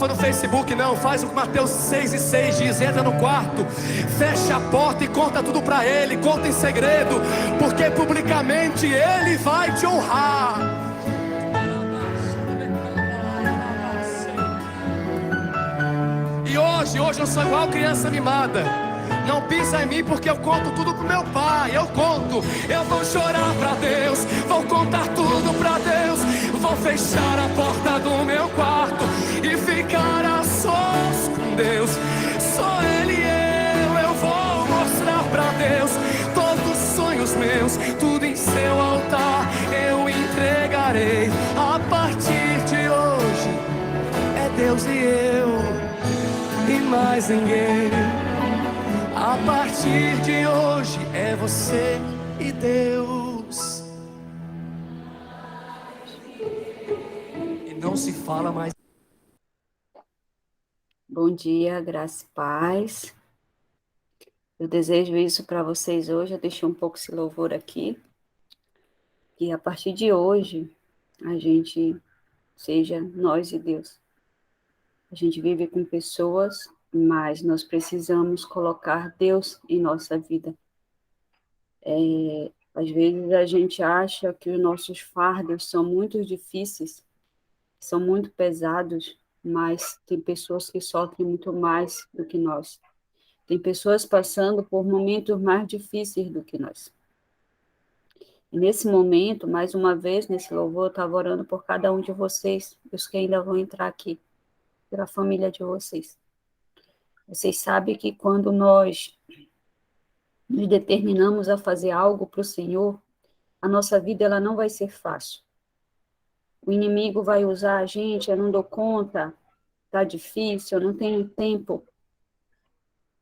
foi no Facebook não, faz o que Mateus 6:6 diz: entra no quarto, fecha a porta e conta tudo pra Ele, conta em segredo, porque publicamente Ele vai te honrar. E hoje eu sou igual criança mimada. Não pisa em mim porque eu conto tudo pro meu pai. Eu vou chorar pra Deus, vou contar tudo pra Deus. Vou fechar a porta do meu quarto e ficar a sós com Deus. Só Ele e eu vou mostrar pra Deus todos os sonhos meus, tudo em seu altar eu entregarei. A partir de hoje é Deus e eu e mais ninguém. A partir de hoje é você e Deus. E não se fala mais. Bom dia, graça e paz. Eu desejo isso para vocês hoje. Eu deixei um pouco esse louvor aqui. Que a partir de hoje, a gente seja nós e Deus. A gente vive com pessoas, mas nós precisamos colocar Deus em nossa vida. Às vezes a gente acha que os nossos fardos são muito difíceis, são muito pesados, mas tem pessoas que sofrem muito mais do que nós. Tem pessoas passando por momentos mais difíceis do que nós. E nesse momento, mais uma vez, nesse louvor, eu estava orando por cada um de vocês, os que ainda vão entrar aqui, pela família de vocês. Vocês sabem que quando nós nos determinamos a fazer algo para o Senhor, a nossa vida ela não vai ser fácil. O inimigo vai usar a gente, eu não dou conta, tá difícil, eu não tenho tempo.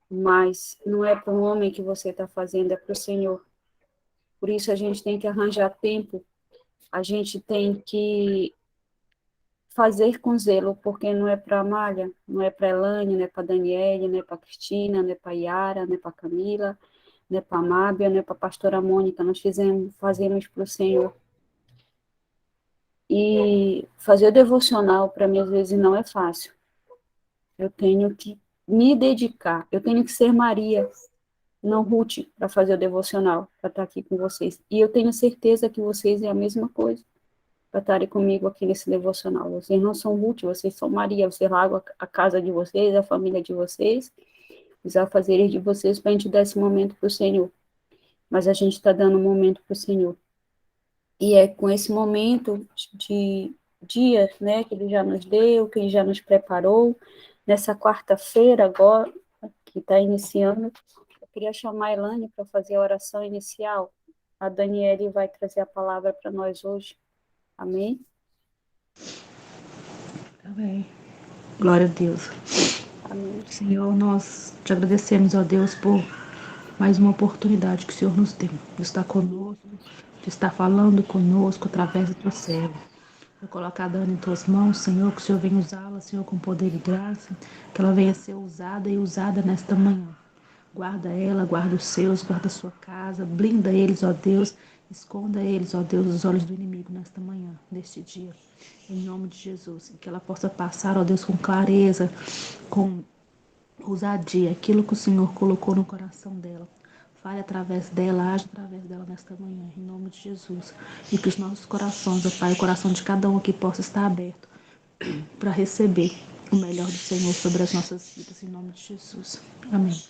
Mas não é para o homem que você está fazendo, é para o Senhor. Por isso a gente tem que arranjar tempo, a gente tem que fazer com zelo, porque não é para a Amália, não é para a Elane, não é para a Daniele, não é para a Cristina, não é para a Yara, não é para a Camila, não é para a Mábia, não é para a pastora Mônica, nós fazemos para o Senhor. E fazer o devocional, para mim, às vezes, não é fácil. Eu tenho que me dedicar, eu tenho que ser Maria, não Ruth, para fazer o devocional, para estar aqui com vocês. E eu tenho certeza que vocês é a mesma coisa, para estarem comigo aqui nesse devocional. Vocês não são Ruth, vocês são Maria, vocês largam a casa de vocês, a família de vocês, os afazeres de vocês, para a gente dar esse momento para o Senhor. Mas a gente está dando um momento para o Senhor. E é com esse momento de dias, né, que Ele já nos deu, que Ele já nos preparou, nessa quarta-feira agora, que está iniciando, eu queria chamar a Elane para fazer a oração inicial. A Daniele vai trazer a palavra para nós hoje. Amém? Amém. Glória a Deus. Amém. Senhor, nós te agradecemos, ó Deus, por mais uma oportunidade que o Senhor nos deu de estar conosco, de estar falando conosco através do teu servo. Eu coloco a Dani em tuas mãos, Senhor, que o Senhor venha usá-la, Senhor, com poder e graça, que ela venha ser usada e usada nesta manhã. Guarda ela, guarda os seus, guarda a sua casa, blinda eles, ó Deus, esconda eles, ó Deus, dos olhos do inimigo nesta manhã, neste dia, em nome de Jesus, e que ela possa passar, ó Deus, com clareza, com ousadia, aquilo que o Senhor colocou no coração dela. Fale através dela, age através dela nesta manhã, em nome de Jesus. E que os nossos corações, ó Pai, o coração de cada um aqui possa estar aberto para receber o melhor do Senhor sobre as nossas vidas, em nome de Jesus. Amém.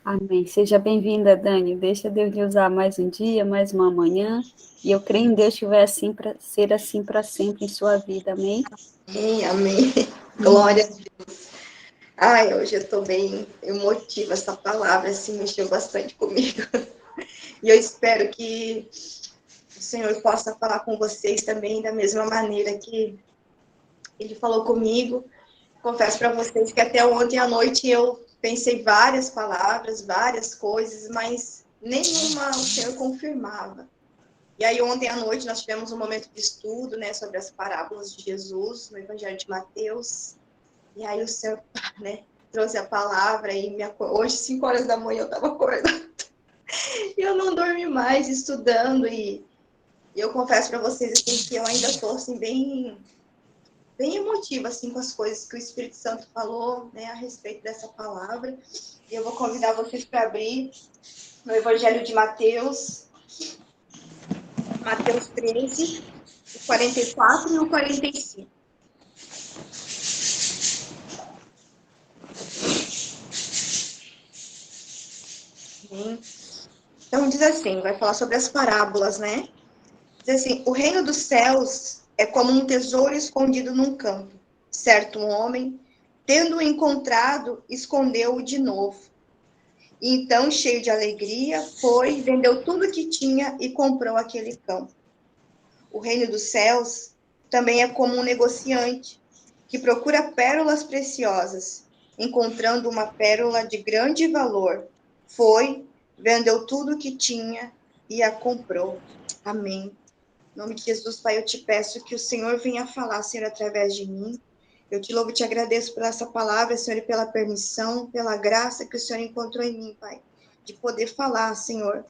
Amém. Seja bem-vinda, Dani. Deixa Deus lhe usar mais um dia, mais uma manhã. E eu creio em Deus que vai assim ser assim para sempre em sua vida. Amém? Amém, amém. Glória a Deus. Ai, hoje eu estou bem emotiva, essa palavra assim, mexeu bastante comigo. E eu espero que o Senhor possa falar com vocês também da mesma maneira que Ele falou comigo. Confesso para vocês que até ontem à noite eu pensei várias palavras, várias coisas, mas nenhuma o Senhor confirmava. E aí ontem à noite nós tivemos um momento de estudo, né, sobre as parábolas de Jesus no Evangelho de Mateus. E aí o Senhor, né, trouxe a palavra e hoje, 5 horas da manhã, eu estava acordando. E eu não dormi mais estudando. E eu confesso para vocês assim, que eu ainda estou assim, bem bem emotiva, assim, com as coisas que o Espírito Santo falou, né, a respeito dessa palavra. E eu vou convidar vocês para abrir no Evangelho de Mateus, Mateus 13, o 44 e o 45. Então, diz assim, vai falar sobre as parábolas, né? Diz assim, o reino dos céus é como um tesouro escondido num campo. Certo homem, tendo-o encontrado, escondeu-o de novo. E então, cheio de alegria, foi, vendeu tudo que tinha e comprou aquele campo. O reino dos céus também é como um negociante que procura pérolas preciosas. Encontrando uma pérola de grande valor, foi, vendeu tudo o que tinha e a comprou. Amém. Em nome de Jesus, Pai, eu te peço que o Senhor venha falar, Senhor, através de mim. Eu te louvo e te agradeço por essa palavra, Senhor, e pela permissão, pela graça que o Senhor encontrou em mim, Pai, de poder falar, Senhor,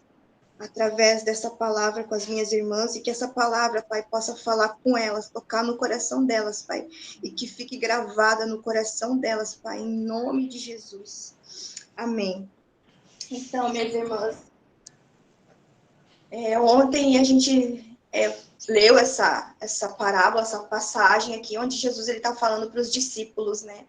através dessa palavra com as minhas irmãs, e que essa palavra, Pai, possa falar com elas, tocar no coração delas, Pai, e que fique gravada no coração delas, Pai, em nome de Jesus. Amém. Então, minhas irmãs, ontem a gente leu essa parábola, essa passagem aqui, onde Jesus está falando para os discípulos, né?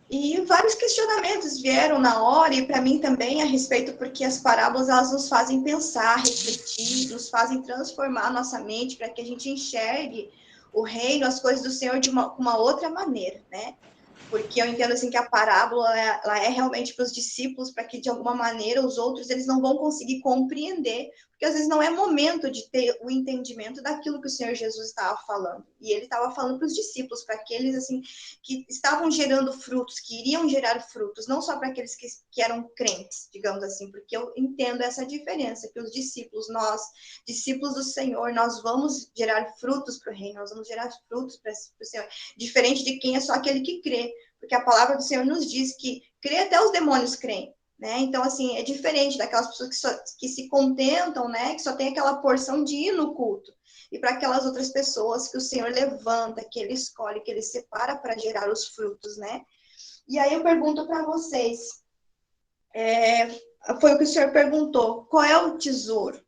E vários questionamentos vieram na hora, e para mim também, a respeito, porque as parábolas, elas nos fazem pensar, refletir, nos fazem transformar a nossa mente, para que a gente enxergue o reino, as coisas do Senhor de uma outra maneira, né? Porque eu entendo assim que a parábola ela é realmente para os discípulos, para que de alguma maneira os outros eles não vão conseguir compreender, porque às vezes não é momento de ter o entendimento daquilo que o Senhor Jesus estava falando. E ele estava falando para os discípulos, para aqueles assim que estavam gerando frutos, que iriam gerar frutos, não só para aqueles que eram crentes, digamos assim, porque eu entendo essa diferença, que os discípulos, nós, discípulos do Senhor, nós vamos gerar frutos para o reino, nós vamos gerar frutos para o Senhor, diferente de quem é só aquele que crê, porque a palavra do Senhor nos diz que crê até os demônios creem, né? Então, assim, é diferente daquelas pessoas que se contentam, né? Que só tem aquela porção de ir no culto. E para aquelas outras pessoas que o Senhor levanta, que Ele escolhe, que Ele separa para gerar os frutos, né? E aí eu pergunto para vocês, foi o que o Senhor perguntou, qual é o tesouro?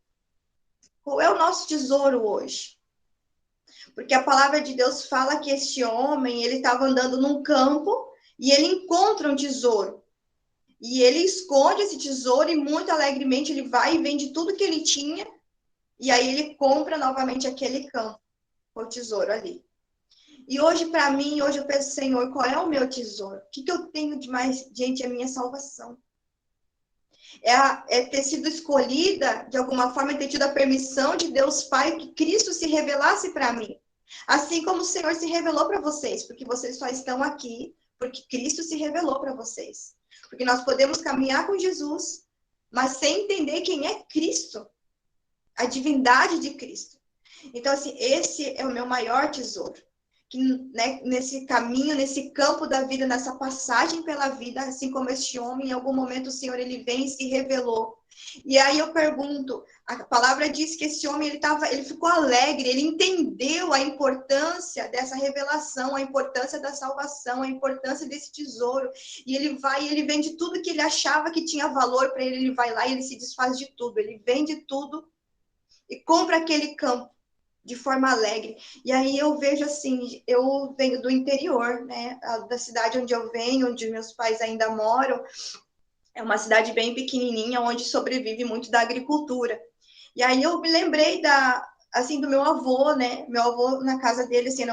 Qual é o nosso tesouro hoje? Porque a palavra de Deus fala que este homem, ele estava andando num campo e ele encontra um tesouro. E ele esconde esse tesouro e muito alegremente ele vai e vende tudo que ele tinha. E aí ele compra novamente aquele campo, o tesouro ali. E hoje, para mim, hoje eu penso, Senhor, qual é o meu tesouro? O que eu tenho de mais diante da minha salvação? É ter sido escolhida, de alguma forma, ter tido a permissão de Deus Pai, que Cristo se revelasse para mim. Assim como o Senhor se revelou para vocês, porque vocês só estão aqui porque Cristo se revelou para vocês. Porque nós podemos caminhar com Jesus, mas sem entender quem é Cristo, a divindade de Cristo. Então, assim, esse é o meu maior tesouro. Que, né, nesse caminho, nesse campo da vida, nessa passagem pela vida, assim como este homem, em algum momento o Senhor, ele vem e se revelou. E aí eu pergunto, a palavra diz que esse homem, ele ficou alegre, ele entendeu a importância dessa revelação, a importância da salvação, a importância desse tesouro. E ele vai e ele vende tudo que ele achava que tinha valor para ele vai lá e ele se desfaz de tudo. Ele vende tudo e compra aquele campo de forma alegre. E aí eu vejo assim, eu venho do interior, né, da cidade onde eu venho, onde meus pais ainda moram, é uma cidade bem pequenininha, onde sobrevive muito da agricultura. E aí eu me lembrei do meu avô, né, meu avô na casa dele, assim,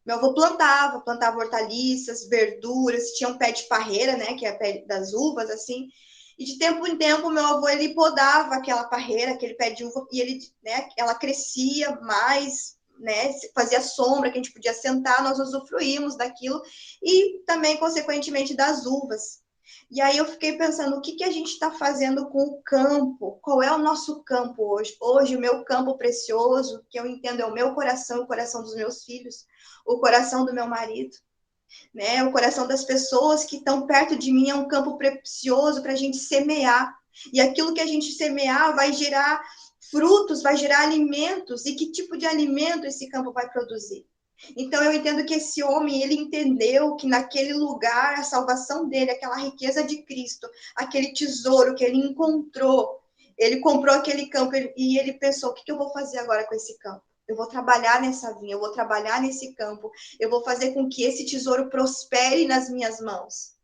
meu avô plantava hortaliças, verduras, tinha um pé de parreira, né, que é o pé das uvas, assim. E de tempo em tempo, meu avô, ele podava aquela parreira, aquele pé de uva, e ele, né, ela crescia mais, né, fazia sombra, que a gente podia sentar, nós usufruímos daquilo, e também, consequentemente, das uvas. E aí eu fiquei pensando, o que a gente está fazendo com o campo? Qual é o nosso campo hoje? Hoje, o meu campo precioso, que eu entendo é o meu coração, o coração dos meus filhos, o coração do meu marido. Né? O coração das pessoas que estão perto de mim é um campo precioso para a gente semear. E aquilo que a gente semear vai gerar frutos, vai gerar alimentos. E que tipo de alimento esse campo vai produzir? Então, eu entendo que esse homem, ele entendeu que naquele lugar, a salvação dele, aquela riqueza de Cristo, aquele tesouro que ele encontrou, ele comprou aquele campo e ele pensou, o que eu vou fazer agora com esse campo? Eu vou trabalhar nessa vinha, eu vou trabalhar nesse campo, eu vou fazer com que esse tesouro prospere nas minhas mãos.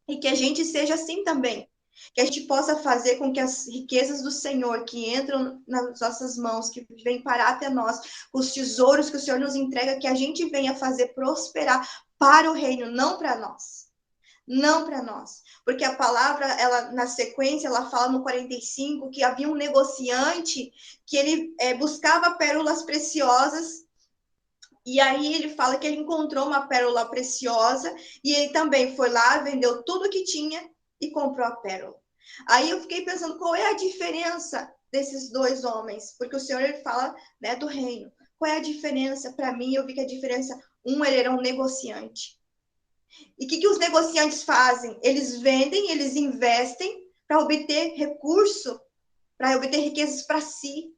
E que a gente seja assim também. Que a gente possa fazer com que as riquezas do Senhor que entram nas nossas mãos, que vêm parar até nós, os tesouros que o Senhor nos entrega, que a gente venha fazer prosperar para o reino, não para nós. Não para nós. Porque a palavra, ela na sequência, ela fala no 45 que havia um negociante que ele buscava pérolas preciosas. E aí ele fala que ele encontrou uma pérola preciosa e ele também foi lá, vendeu tudo que tinha e comprou a pérola. Aí eu fiquei pensando, qual é a diferença desses dois homens? Porque o Senhor, ele fala, né, do reino. Qual é a diferença? Para mim, eu vi que a diferença, ele era um negociante. E o que os negociantes fazem? Eles vendem, eles investem para obter recurso, para obter riquezas para si.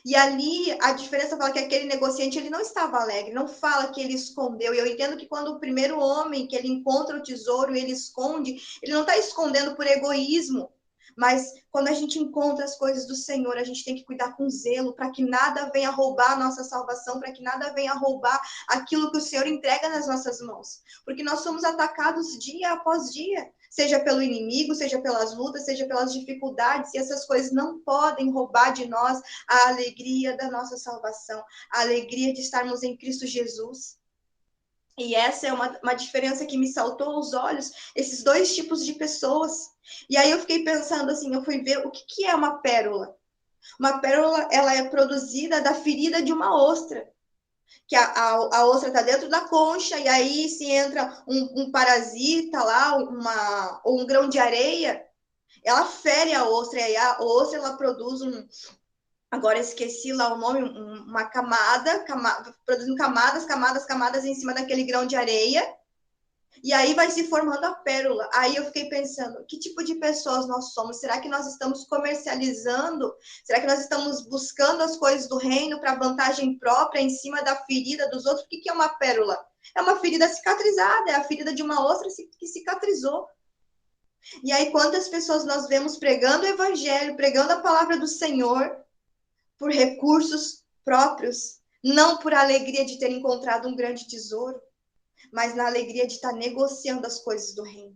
E ali a diferença fala que aquele negociante ele não estava alegre, não fala que ele escondeu. E eu entendo que quando o primeiro homem que ele encontra o tesouro e ele esconde, ele não está escondendo por egoísmo. Mas quando a gente encontra as coisas do Senhor, a gente tem que cuidar com zelo para que nada venha roubar a nossa salvação, para que nada venha roubar aquilo que o Senhor entrega nas nossas mãos. Porque nós somos atacados dia após dia, seja pelo inimigo, seja pelas lutas, seja pelas dificuldades, e essas coisas não podem roubar de nós a alegria da nossa salvação, a alegria de estarmos em Cristo Jesus. E essa é uma diferença que me saltou aos olhos, esses dois tipos de pessoas. E aí eu fiquei pensando assim, eu fui ver o que é uma pérola. Uma pérola, ela é produzida da ferida de uma ostra. Que a ostra está dentro da concha, e aí se entra um parasita lá, ou um grão de areia, ela fere a ostra, e aí a ostra ela produz agora esqueci lá o nome, uma camada, produzindo camadas em cima daquele grão de areia, e aí vai se formando a pérola. Aí eu fiquei pensando, que tipo de pessoas nós somos? Será que nós estamos comercializando? Será que nós estamos buscando as coisas do reino para vantagem própria em cima da ferida dos outros? O que é uma pérola? É uma ferida cicatrizada, é a ferida de uma ostra que cicatrizou. E aí quantas pessoas nós vemos pregando o evangelho, pregando a palavra do Senhor, por recursos próprios, não por alegria de ter encontrado um grande tesouro, mas na alegria de estar negociando as coisas do reino.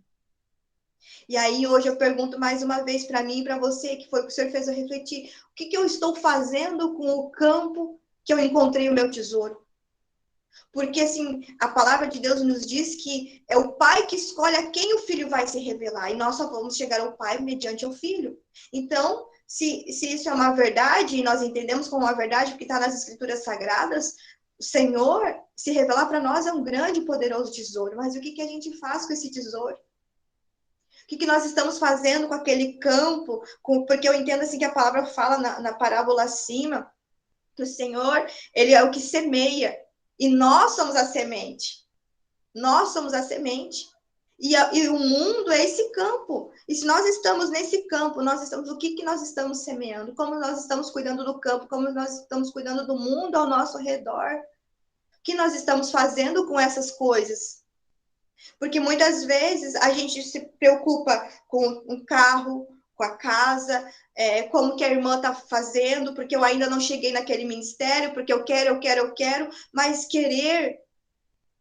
E aí hoje eu pergunto mais uma vez para mim e para você, que foi o que o Senhor fez eu refletir, o que eu estou fazendo com o campo que eu encontrei o meu tesouro? Porque assim, a palavra de Deus nos diz que é o pai que escolhe a quem o filho vai se revelar, e nós só vamos chegar ao pai mediante o filho. Então, se isso é uma verdade, e nós entendemos como uma verdade, porque está nas escrituras sagradas, o Senhor se revelar para nós é um grande e poderoso tesouro. Mas o que a gente faz com esse tesouro? O que nós estamos fazendo com aquele campo? Porque eu entendo assim que a palavra fala na parábola acima, que o Senhor, ele é o que semeia, e nós somos a semente. Nós somos a semente. E o mundo é esse campo. E se nós estamos nesse campo, o que nós estamos semeando? Como nós estamos cuidando do campo? Como nós estamos cuidando do mundo ao nosso redor? O que nós estamos fazendo com essas coisas? Porque muitas vezes a gente se preocupa com um carro, com a casa, como que a irmã está fazendo, porque eu ainda não cheguei naquele ministério, porque eu quero, mas querer...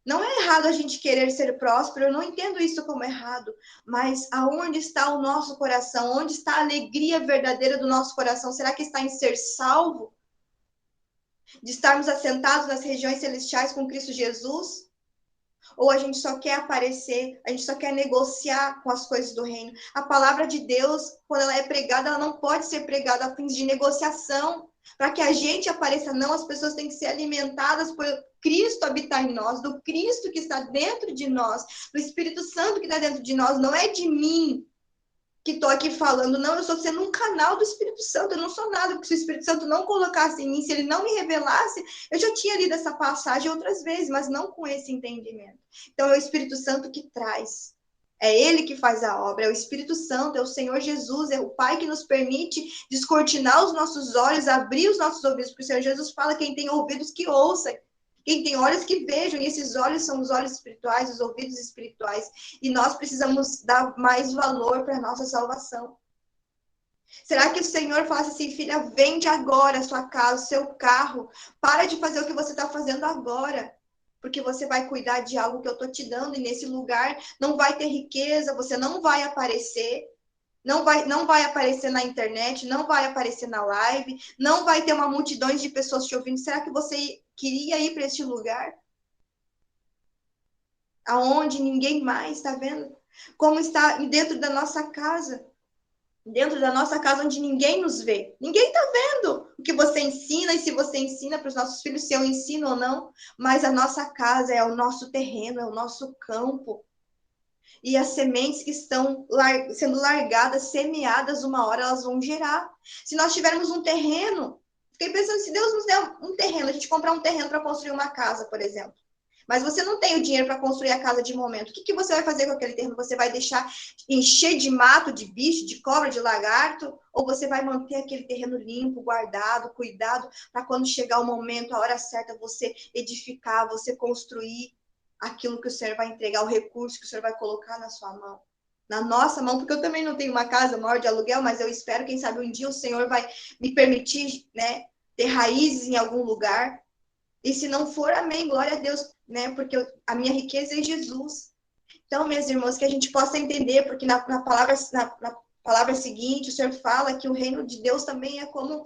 Não é errado a gente querer ser próspero, eu não entendo isso como errado, mas aonde está o nosso coração? Onde está a alegria verdadeira do nosso coração? Será que está em ser salvo? De estarmos assentados nas regiões celestiais com Cristo Jesus? Ou a gente só quer aparecer, a gente só quer negociar com as coisas do reino? A palavra de Deus, quando ela é pregada, ela não pode ser pregada a fins de negociação, para que a gente apareça, não. As pessoas têm que ser alimentadas por Cristo habitar em nós, do Cristo que está dentro de nós, do Espírito Santo que está dentro de nós. Não é de mim que estou aqui falando, não, eu estou sendo um canal do Espírito Santo, eu não sou nada, porque se o Espírito Santo não colocasse em mim, se ele não me revelasse, eu já tinha lido essa passagem outras vezes, mas não com esse entendimento. Então é o Espírito Santo que traz. É Ele que faz a obra, é o Espírito Santo, é o Senhor Jesus, é o Pai que nos permite descortinar os nossos olhos, abrir os nossos ouvidos, porque o Senhor Jesus fala, quem tem ouvidos que ouça, Quem tem olhos que vejam, e esses olhos são os olhos espirituais, os ouvidos espirituais. E nós precisamos dar mais valor para a nossa salvação. Será que o Senhor fala assim, filha, vende agora a sua casa, o seu carro, para de fazer o que você está fazendo agora, porque você vai cuidar de algo que eu estou te dando, e nesse lugar não vai ter riqueza, você não vai aparecer, não vai aparecer na internet, não vai aparecer na live, não vai ter uma multidão de pessoas te ouvindo. Será que você queria ir para este lugar? Aonde ninguém mais está vendo? Como está dentro da nossa casa? Dentro da nossa casa, onde ninguém nos vê. Ninguém está vendo o que você ensina, e se você ensina para os nossos filhos, se eu ensino ou não. Mas a nossa casa é o nosso terreno, é o nosso campo. E as sementes que estão sendo largadas, semeadas, uma hora elas vão gerar. Se nós tivermos um terreno, fiquei pensando, se Deus nos der um terreno, a gente comprar um terreno para construir uma casa, por exemplo. Mas você não tem o dinheiro para construir a casa de momento. O que você vai fazer com aquele terreno? Você vai deixar encher de mato, de bicho, de cobra, de lagarto? Ou você vai manter aquele terreno limpo, guardado, cuidado, para quando chegar o momento, a hora certa, você edificar, você construir aquilo que o Senhor vai entregar, o recurso que o Senhor vai colocar na sua mão? Na nossa mão, porque eu também não tenho uma casa maior de aluguel, mas eu espero, quem sabe um dia o Senhor vai me permitir, né, ter raízes em algum lugar. E se não for, amém, glória a Deus, né? Porque a minha riqueza é Jesus. Então, meus irmãos, que a gente possa entender, porque na palavra seguinte, o Senhor fala que o reino de Deus também é como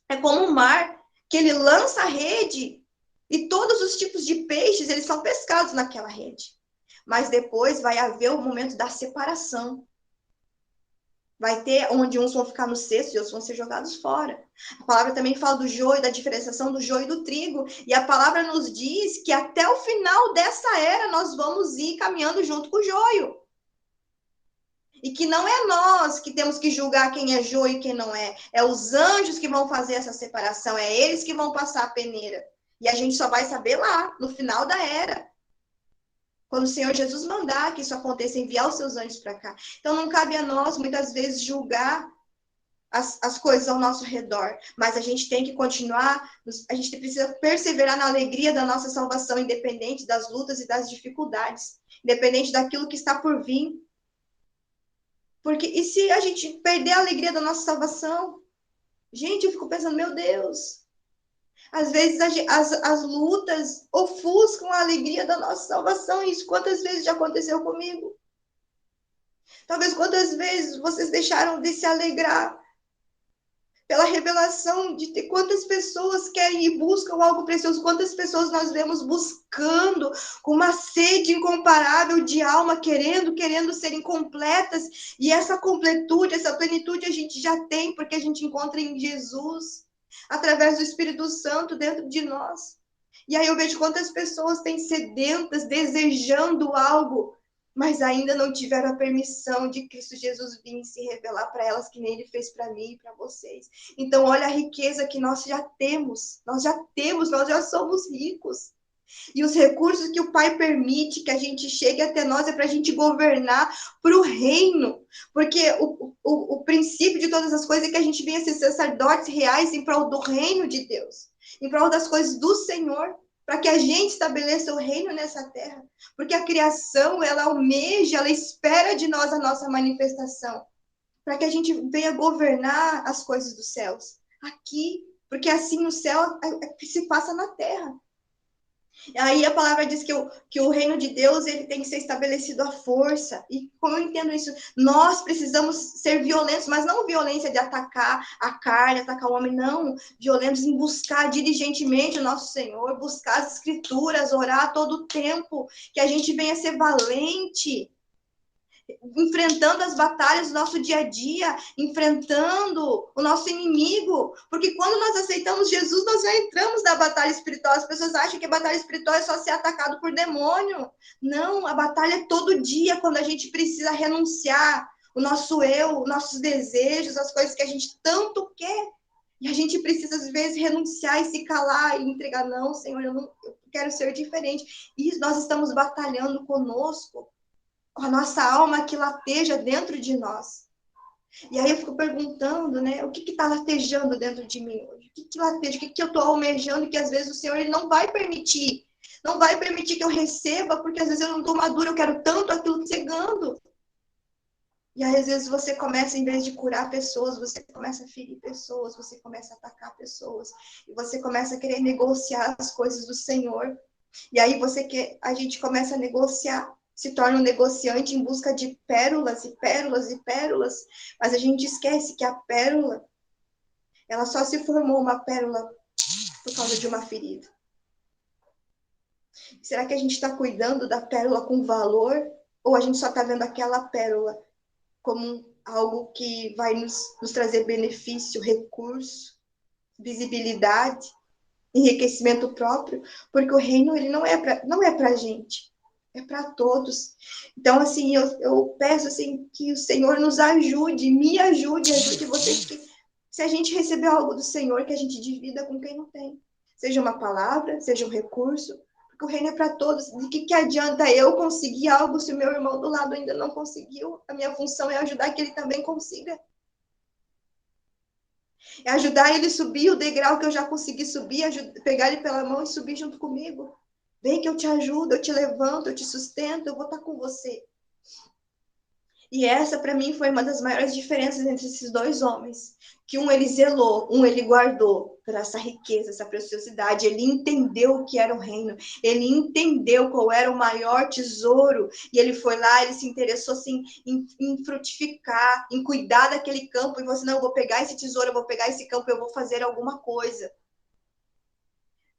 um mar, que ele lança a rede e todos os tipos de peixes, eles são pescados naquela rede. Mas depois vai haver o momento da separação. Vai ter onde uns vão ficar no cesto e outros vão ser jogados fora. A palavra também fala do joio, da diferenciação do joio e do trigo. E a palavra nos diz que até o final dessa era nós vamos ir caminhando junto com o joio. E que não é nós que temos que julgar quem é joio e quem não é. É os anjos que vão fazer essa separação. É eles que vão passar a peneira. E a gente só vai saber lá, no final da era. Quando o Senhor Jesus mandar que isso aconteça, enviar os seus anjos para cá. Então, não cabe a nós, muitas vezes, julgar as coisas ao nosso redor. Mas a gente tem que continuar, a gente precisa perseverar na alegria da nossa salvação, independente das lutas e das dificuldades. Independente daquilo que está por vir. Porque, e se a gente perder a alegria da nossa salvação? Gente, eu fico pensando, meu Deus... Às vezes as lutas ofuscam a alegria da nossa salvação. Isso quantas vezes já aconteceu comigo? Talvez quantas vezes vocês deixaram de se alegrar pela revelação de ter quantas pessoas querem e buscam algo precioso, quantas pessoas nós vemos buscando com uma sede incomparável de alma, querendo serem completas, e essa completude, essa plenitude a gente já tem, porque a gente encontra em Jesus, através do Espírito Santo dentro de nós. E aí eu vejo quantas pessoas têm sedentas, desejando algo, mas ainda não tiveram a permissão de Cristo Jesus vir se revelar para elas, que nem Ele fez para mim e para vocês. Então, olha a riqueza que nós já temos, nós já somos ricos. E os recursos que o Pai permite que a gente chegue até nós é para a gente governar para o reino. Porque o princípio de todas as coisas é que a gente venha ser sacerdotes reais em prol do reino de Deus. Em prol das coisas do Senhor. Para que a gente estabeleça o reino nessa terra. Porque a criação, ela almeja, ela espera de nós a nossa manifestação. Para que a gente venha governar as coisas dos céus. Aqui. Porque assim no céu se passa na terra. Aí a palavra diz que o reino de Deus ele tem que ser estabelecido à força. E como eu entendo isso? Nós precisamos ser violentos, mas não violência de atacar a carne, atacar o homem, não. Violentos em buscar diligentemente o nosso Senhor, buscar as escrituras, orar todo o tempo, que a gente venha ser valente, enfrentando as batalhas do nosso dia a dia, enfrentando o nosso inimigo, porque quando nós aceitamos Jesus, nós já entramos na batalha espiritual. As pessoas acham que a batalha espiritual é só ser atacado por demônio. Não, a batalha é todo dia, quando a gente precisa renunciar o nosso eu, nossos desejos, as coisas que a gente tanto quer, e a gente precisa às vezes renunciar e se calar e entregar, não, Senhor, eu quero ser diferente. E nós estamos batalhando conosco, com a nossa alma que lateja dentro de nós. E aí eu fico perguntando, né, o que está latejando dentro de mim hoje? O que lateja? O que eu estou almejando que às vezes o Senhor ele não vai permitir? Não vai permitir que eu receba, porque às vezes eu não estou madura, eu quero tanto aquilo chegando. E aí, às vezes, você começa, em vez de curar pessoas, você começa a ferir pessoas, você começa a atacar pessoas, e você começa a querer negociar as coisas do Senhor. E aí a gente começa a negociar, se torna um negociante em busca de pérolas e pérolas e pérolas, mas a gente esquece que a pérola, ela só se formou uma pérola por causa de uma ferida. Será que a gente está cuidando da pérola com valor, ou a gente só está vendo aquela pérola como algo que vai nos trazer benefício, recurso, visibilidade, enriquecimento próprio? Porque o reino ele não é para a gente, é para todos. Então, assim, eu peço assim, que o Senhor nos ajude, me ajude vocês, que se a gente receber algo do Senhor, que a gente divida com quem não tem. Seja uma palavra, seja um recurso, porque o reino é para todos. De que adianta eu conseguir algo se o meu irmão do lado ainda não conseguiu? A minha função é ajudar que ele também consiga. É ajudar ele a subir o degrau que eu já consegui subir, pegar ele pela mão e subir junto comigo. Vem que eu te ajudo, eu te levanto, eu te sustento, eu vou estar com você. E essa, para mim, foi uma das maiores diferenças entre esses dois homens. Que um ele zelou, um ele guardou por essa riqueza, essa preciosidade. Ele entendeu o que era o reino. Ele entendeu qual era o maior tesouro. E ele foi lá, ele se interessou assim, em frutificar, em cuidar daquele campo. E falou assim, não, eu vou pegar esse tesouro, eu vou pegar esse campo, eu vou fazer alguma coisa.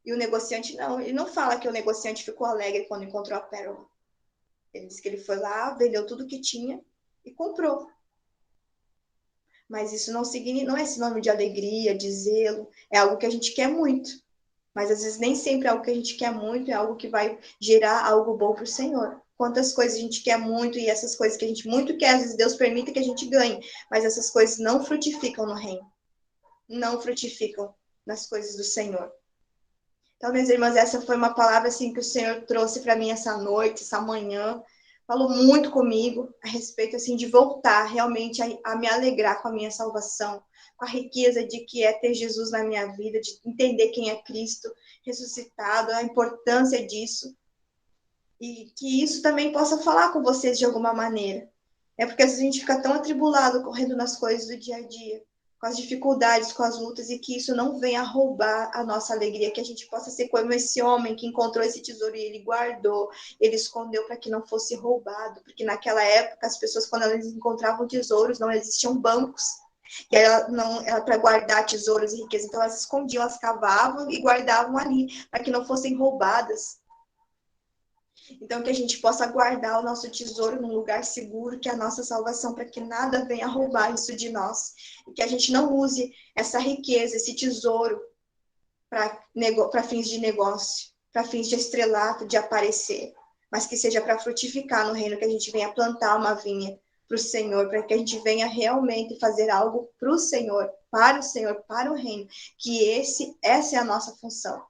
E o negociante não. Ele não fala que o negociante ficou alegre quando encontrou a pérola. Ele disse que ele foi lá, vendeu tudo que tinha e comprou. Mas isso não é sinônimo de alegria, de zelo. É algo que a gente quer muito. Mas às vezes nem sempre é algo que a gente quer muito, é algo que vai gerar algo bom para o Senhor. Quantas coisas a gente quer muito e essas coisas que a gente muito quer, às vezes Deus permite que a gente ganhe. Mas essas coisas não frutificam no reino. Não frutificam nas coisas do Senhor. Então, minhas irmãs, essa foi uma palavra assim que o Senhor trouxe para mim essa noite, essa manhã. Falou muito comigo a respeito assim de voltar realmente a me alegrar com a minha salvação, com a riqueza de que é ter Jesus na minha vida, de entender quem é Cristo ressuscitado, a importância disso. E que isso também possa falar com vocês de alguma maneira. É porque às vezes a gente fica tão atribulado correndo nas coisas do dia a dia, com as dificuldades, com as lutas, e que isso não venha roubar a nossa alegria, que a gente possa ser como esse homem que encontrou esse tesouro e ele guardou, ele escondeu para que não fosse roubado, porque naquela época as pessoas, quando elas encontravam tesouros, não existiam bancos, e ela para guardar tesouros e riquezas, então elas escondiam, elas cavavam e guardavam ali, para que não fossem roubadas. Então, que a gente possa guardar o nosso tesouro num lugar seguro, que é a nossa salvação, para que nada venha roubar isso de nós. E que a gente não use essa riqueza, esse tesouro, para fins de negócio, para fins de estrelato, de aparecer. Mas que seja para frutificar no reino, que a gente venha plantar uma vinha para o Senhor, para que a gente venha realmente fazer algo para o Senhor, para o reino. Que essa é a nossa função.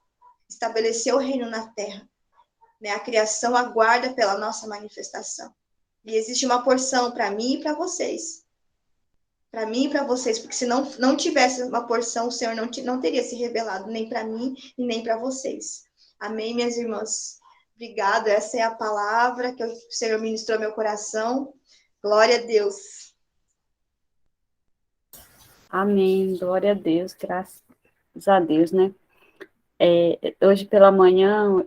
Estabelecer o reino na terra. A criação aguarda pela nossa manifestação. E existe uma porção para mim e para vocês. Para mim e para vocês, porque se não tivesse uma porção, o Senhor não teria se revelado nem para mim e nem para vocês. Amém, minhas irmãs? Obrigada, essa é a palavra que o Senhor ministrou ao meu coração. Glória a Deus. Amém, glória a Deus, graças a Deus, né? Hoje pela manhã,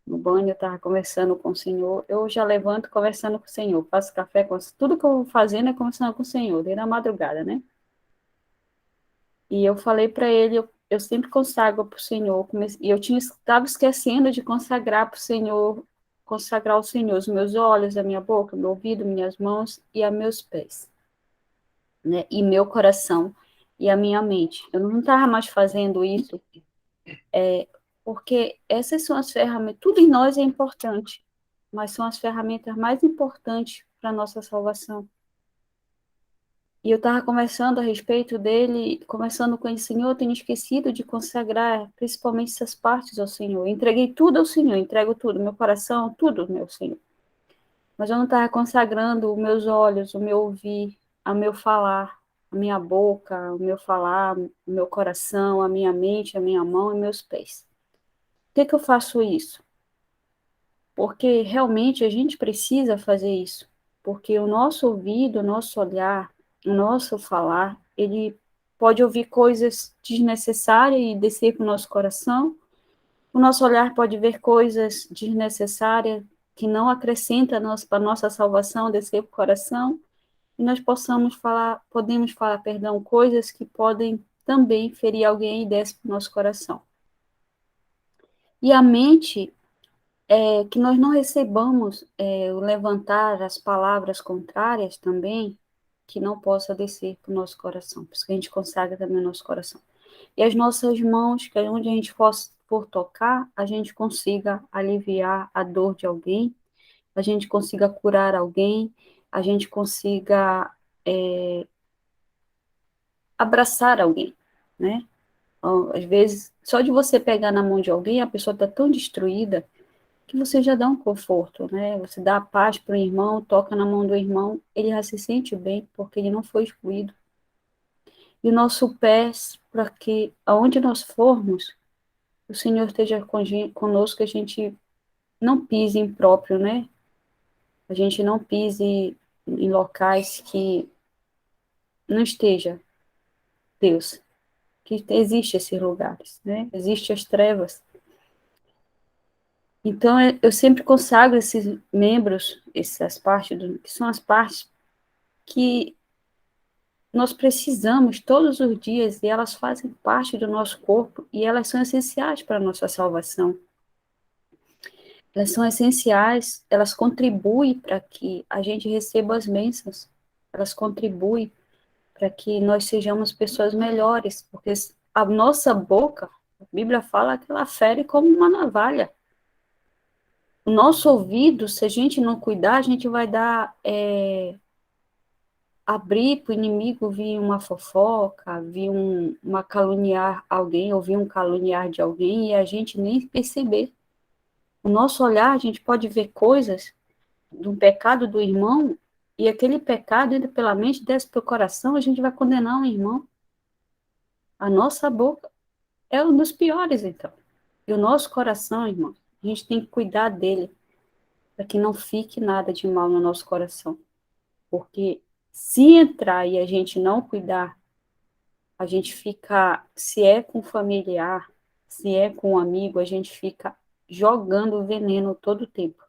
no banho, eu estava conversando com o Senhor, eu já levanto conversando com o Senhor, faço café, tudo que eu vou fazendo é conversando com o Senhor, desde a madrugada, né? E eu falei para ele, eu sempre consagro para o Senhor, e eu estava esquecendo de consagrar para o Senhor, consagrar ao Senhor os meus olhos, a minha boca, meu ouvido, minhas mãos e a meus pés, né? E meu coração e a minha mente. Eu não estava mais fazendo isso, porque essas são as ferramentas, tudo em nós é importante, mas são as ferramentas mais importantes para a nossa salvação. E eu estava conversando a respeito dele, conversando com ele, Senhor, eu tenho esquecido de consagrar principalmente essas partes ao Senhor. Eu entreguei tudo ao Senhor, entrego tudo, meu coração, tudo, meu Senhor. Mas eu não estava consagrando os meus olhos, o meu ouvir, a meu falar, a minha boca, o meu falar, o meu coração, a minha mente, a minha mão e meus pés. Por que eu faço isso? Porque realmente a gente precisa fazer isso. Porque o nosso ouvido, o nosso olhar, o nosso falar, ele pode ouvir coisas desnecessárias e descer para o nosso coração. O nosso olhar pode ver coisas desnecessárias que não acrescentam para a nossa salvação, descer para o coração. E nós podemos falar, perdão, coisas que podem também ferir alguém e descer para o nosso coração. E a mente, que nós não recebamos o levantar as palavras contrárias também, que não possa descer para o nosso coração, por isso que a gente consagra também o nosso coração. E as nossas mãos, que é onde a gente for tocar, a gente consiga aliviar a dor de alguém, a gente consiga curar alguém, a gente consiga abraçar alguém, né? Às vezes, só de você pegar na mão de alguém, a pessoa está tão destruída que você já dá um conforto, né? Você dá a paz para o irmão, toca na mão do irmão, ele já se sente bem, porque ele não foi excluído. E o nosso pé, para que aonde nós formos, o Senhor esteja conosco, que a gente não pise impróprio, né? A gente não pise em locais que não esteja Deus, que existe esses lugares, né? Existem as trevas. Então, eu sempre consagro esses membros, essas partes, que são as partes que nós precisamos todos os dias, e elas fazem parte do nosso corpo, e elas são essenciais para a nossa salvação. Elas são essenciais, elas contribuem para que a gente receba as bênçãos, elas contribuem para que nós sejamos pessoas melhores, porque a nossa boca, a Bíblia fala que ela fere como uma navalha. O nosso ouvido, se a gente não cuidar, a gente vai abrir para o inimigo vir uma fofoca, vir uma caluniar alguém, ouvir um caluniar de alguém, e a gente nem perceber. O nosso olhar, a gente pode ver coisas de um pecado do irmão, e aquele pecado entra pela mente, desce para o coração, a gente vai condenar um irmão. A nossa boca é um dos piores, então. E o nosso coração, irmão, a gente tem que cuidar dele, para que não fique nada de mal no nosso coração. Porque se entrar e a gente não cuidar, a gente fica, se é com familiar, se é com um amigo, a gente fica jogando veneno todo o tempo.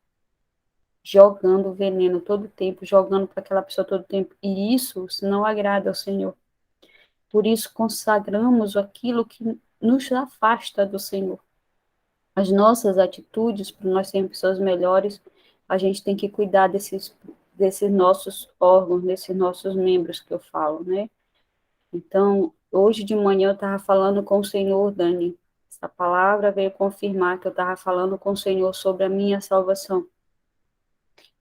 Jogando veneno todo o tempo, jogando para aquela pessoa todo o tempo. E isso não agrada ao Senhor. Por isso consagramos aquilo que nos afasta do Senhor. As nossas atitudes, para nós sermos pessoas melhores, a gente tem que cuidar desses nossos órgãos, desses nossos membros que eu falo, né? Então, hoje de manhã eu estava falando com o Senhor, Dani. Essa palavra veio confirmar que eu estava falando com o Senhor sobre a minha salvação.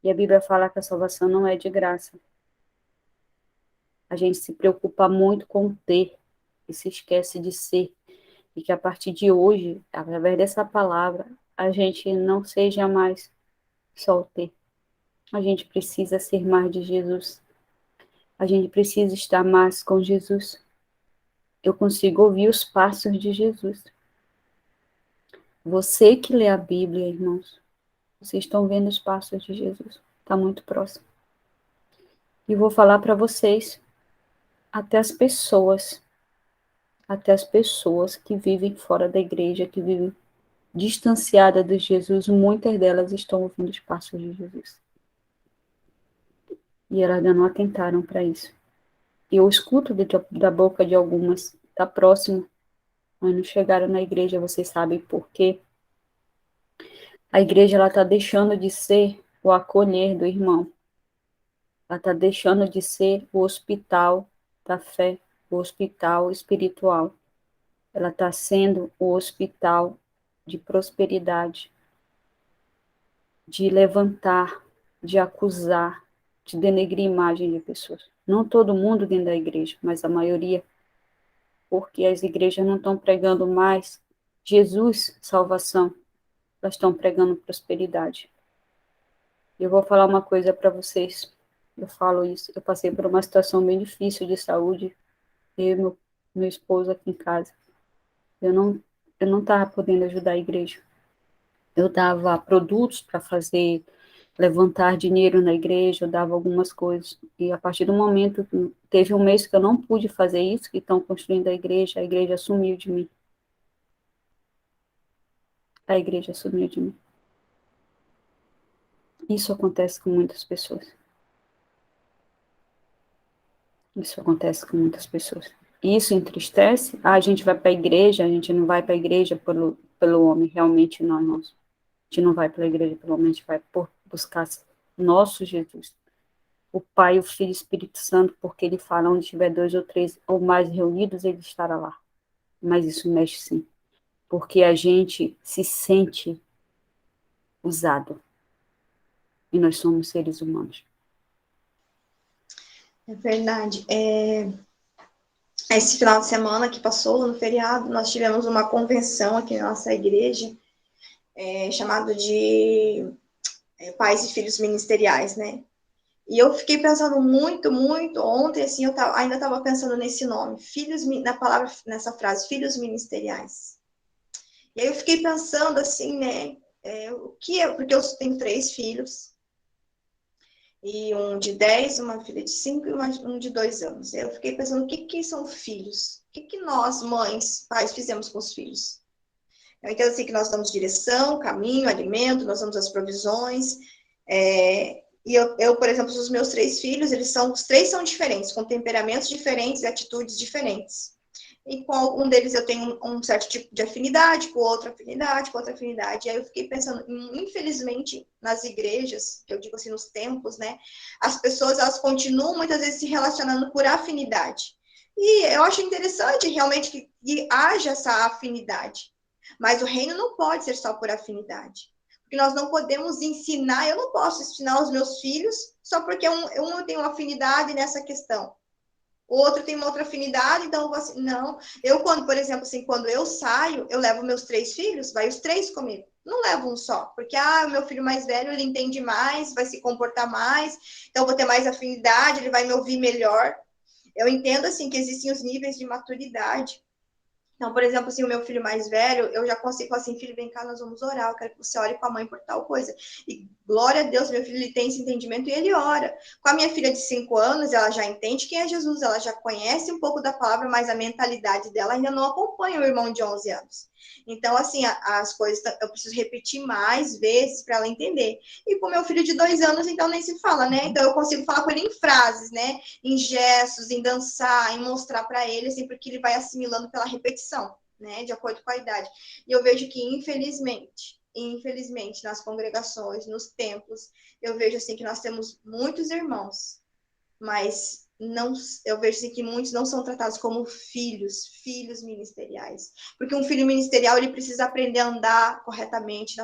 E a Bíblia fala que a salvação não é de graça. A gente se preocupa muito com ter e se esquece de ser. E que a partir de hoje, através dessa palavra, a gente não seja mais só o ter. A gente precisa ser mais de Jesus. A gente precisa estar mais com Jesus. Eu consigo ouvir os passos de Jesus. Você que lê a Bíblia, irmãos, vocês estão vendo os passos de Jesus. Está muito próximo. E vou falar para vocês, até as pessoas que vivem fora da igreja, que vivem distanciadas de Jesus, muitas delas estão ouvindo os passos de Jesus. E elas ainda não atentaram para isso. Eu escuto da boca de algumas, está próximo, mas não chegaram na igreja, vocês sabem por quê? A igreja está deixando de ser o acolher do irmão. Ela está deixando de ser o hospital da fé, o hospital espiritual. Ela está sendo o hospital de prosperidade, de levantar, de acusar, de denegrir a imagem de pessoas. Não todo mundo dentro da igreja, mas a maioria, porque as igrejas não estão pregando mais Jesus, salvação, elas estão pregando prosperidade. Eu vou falar uma coisa para vocês. Eu falo isso. Eu passei por uma situação bem difícil de saúde, eu e meu esposo aqui em casa. Eu não estava podendo ajudar a igreja. Eu dava produtos para fazer, levantar dinheiro na igreja, eu dava algumas coisas. E a partir do momento, teve um mês que eu não pude fazer isso, que estão construindo a igreja sumiu de mim. A igreja sumiu de mim. Isso acontece com muitas pessoas. Isso acontece com muitas pessoas. Isso entristece. Ah, a gente vai para a igreja, a gente não vai para a igreja pelo homem. Realmente não, irmãos. A gente não vai para a igreja pelo homem, a gente vai buscar nosso Jesus. O Pai, o Filho e o Espírito Santo, porque ele fala, onde tiver 2 ou 3 ou mais reunidos, ele estará lá. Mas isso mexe sim. Porque a gente se sente usado. E nós somos seres humanos. É verdade. Esse final de semana que passou, no feriado, nós tivemos uma convenção aqui na nossa igreja, chamado de Pais e Filhos Ministeriais, né? E eu fiquei pensando muito, muito, ontem, assim, ainda estava pensando nesse nome, nessa frase, filhos ministeriais. E aí eu fiquei pensando, assim, né, o que é, porque eu tenho 3 filhos, e um de 10, uma filha de 5 e um de 2 anos. Eu fiquei pensando, o que são filhos? O que nós, mães, pais, fizemos com os filhos? Eu entendo assim que nós damos direção, caminho, alimento, nós damos as provisões. E eu, por exemplo, os meus 3 filhos, os 3 são diferentes, com temperamentos diferentes e atitudes diferentes. E com algum deles eu tenho um certo tipo de afinidade, com outra afinidade, com outra afinidade. E aí eu fiquei pensando, infelizmente, nas igrejas, que eu digo assim, nos templos, né? As pessoas, elas continuam muitas vezes se relacionando por afinidade. E eu acho interessante realmente que haja essa afinidade. Mas o reino não pode ser só por afinidade. Porque nós não podemos ensinar, eu não posso ensinar os meus filhos só porque um tem uma afinidade nessa questão. O outro tem uma outra afinidade, então assim, não. Eu, por exemplo, assim, quando eu saio, eu levo meus 3 filhos, vai os 3 comigo. Não levo um só, porque o meu filho mais velho, ele entende mais, vai se comportar mais, então eu vou ter mais afinidade, ele vai me ouvir melhor. Eu entendo, assim, que existem os níveis de maturidade. Então, por exemplo, assim, o meu filho mais velho, eu já consigo falar assim, filho, vem cá, nós vamos orar, eu quero que você ore com a mãe por tal coisa. E glória a Deus, meu filho, ele tem esse entendimento e ele ora. Com a minha filha de 5 anos, ela já entende quem é Jesus, ela já conhece um pouco da palavra, mas a mentalidade dela ainda não acompanha o irmão de 11 anos. Então, assim, as coisas, eu preciso repetir mais vezes para ela entender. E com meu filho de 2 anos, então, nem se fala, né? Então, eu consigo falar com ele em frases, né? Em gestos, em dançar, em mostrar para ele, assim, porque ele vai assimilando pela repetição, né? De acordo com a idade. E eu vejo que, infelizmente, nas congregações, nos templos, eu vejo, assim, que nós temos muitos irmãos, mas não, eu vejo assim, que muitos não são tratados como filhos ministeriais. Porque um filho ministerial, ele precisa aprender a andar corretamente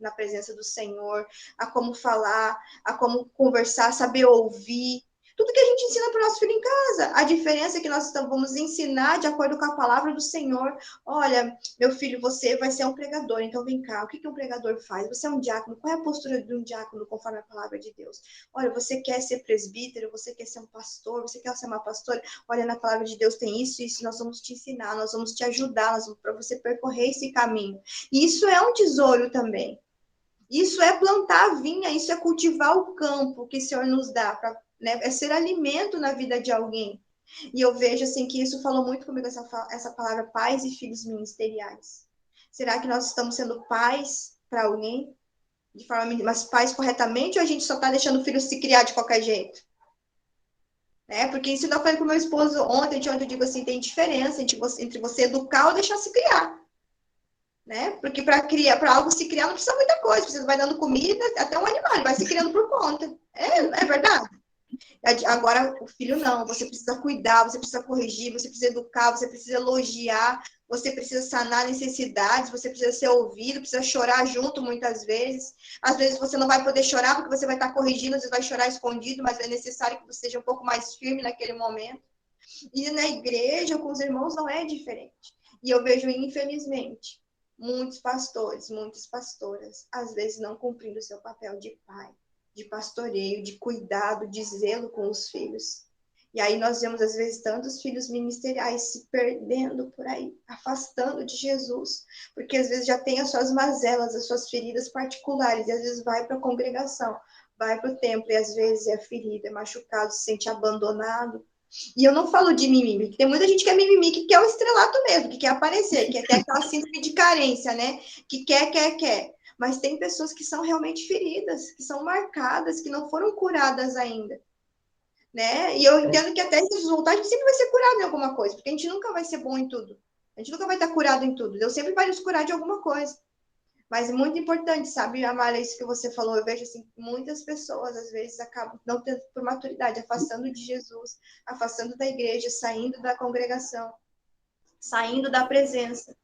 na presença do Senhor, a como falar, a como conversar, saber ouvir. Tudo que a gente ensina para o nosso filho em casa. A diferença é que nós vamos ensinar de acordo com a palavra do Senhor. Olha, meu filho, você vai ser um pregador, então vem cá. O que um pregador faz? Você é um diácono. Qual é a postura de um diácono conforme a palavra de Deus? Olha, você quer ser presbítero, você quer ser um pastor, você quer ser uma pastora. Olha, na palavra de Deus tem isso, nós vamos te ensinar, nós vamos te ajudar, para você percorrer esse caminho. E isso é um tesouro também. Isso é plantar a vinha, isso é cultivar o campo que o Senhor nos dá, né? É ser alimento na vida de alguém. E eu vejo assim que isso falou muito comigo, essa palavra pais e filhos ministeriais. Será que nós estamos sendo pais para alguém? De forma, mas pais corretamente, ou a gente só está deixando o filho se criar de qualquer jeito? Né? Porque isso eu falei com meu esposo ontem, onde eu digo assim, tem diferença entre você educar ou deixar se criar. Né? Porque para algo se criar não precisa muita coisa, você vai dando comida, até um animal, ele vai se criando por conta. É verdade? Agora, o filho não, você precisa cuidar, você precisa corrigir, você precisa educar, você precisa elogiar, você precisa sanar necessidades, você precisa ser ouvido, precisa chorar junto muitas vezes. Às vezes você não vai poder chorar porque você vai estar corrigindo, você vai chorar escondido, mas é necessário que você seja um pouco mais firme naquele momento. E na igreja, com os irmãos, não é diferente. E eu vejo, infelizmente, muitos pastores, muitas pastoras, às vezes não cumprindo o seu papel de pai. de pastoreio, de cuidado, de zelo com os filhos. E aí nós vemos, às vezes, tantos filhos ministeriais se perdendo por aí, afastando de Jesus, porque às vezes já tem as suas mazelas, as suas feridas particulares, e às vezes vai para a congregação, vai para o templo, e às vezes é ferido, é machucado, se sente abandonado. E eu não falo de mimimi, porque tem muita gente que é mimimi, que quer o estrelato mesmo, que quer aparecer, que quer aquela síndrome de carência, né? Que quer. Mas tem pessoas que são realmente feridas, que são marcadas, que não foram curadas ainda. Né? E eu entendo que até Jesus voltar, a gente sempre vai ser curado em alguma coisa, porque a gente nunca vai ser bom em tudo. A gente nunca vai estar curado em tudo. Deus sempre vai nos curar de alguma coisa. Mas é muito importante, sabe, Amara, isso que você falou. Eu vejo assim, muitas pessoas, às vezes, acabam não tendo por maturidade, afastando de Jesus, afastando da igreja, saindo da congregação, saindo da presença,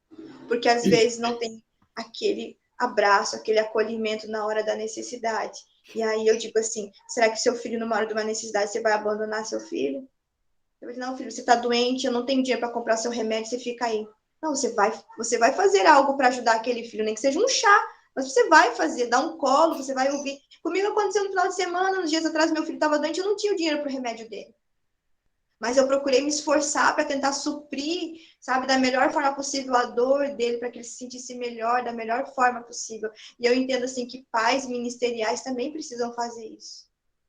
porque às vezes não tem aquele abraço, aquele acolhimento na hora da necessidade. E aí eu digo assim, será que seu filho, numa hora de uma necessidade, você vai abandonar seu filho? Eu digo, não, filho, você está doente, eu não tenho dinheiro para comprar seu remédio, você fica aí. Não, você vai fazer algo para ajudar aquele filho, nem que seja um chá, mas você vai fazer, dar um colo, você vai ouvir. Comigo aconteceu no final de semana, uns dias atrás, meu filho estava doente, eu não tinha o dinheiro para o remédio dele. Mas eu procurei me esforçar para tentar suprir, sabe, da melhor forma possível a dor dele, para que ele se sentisse melhor, da melhor forma possível. E eu entendo, assim, que pais ministeriais também precisam fazer isso.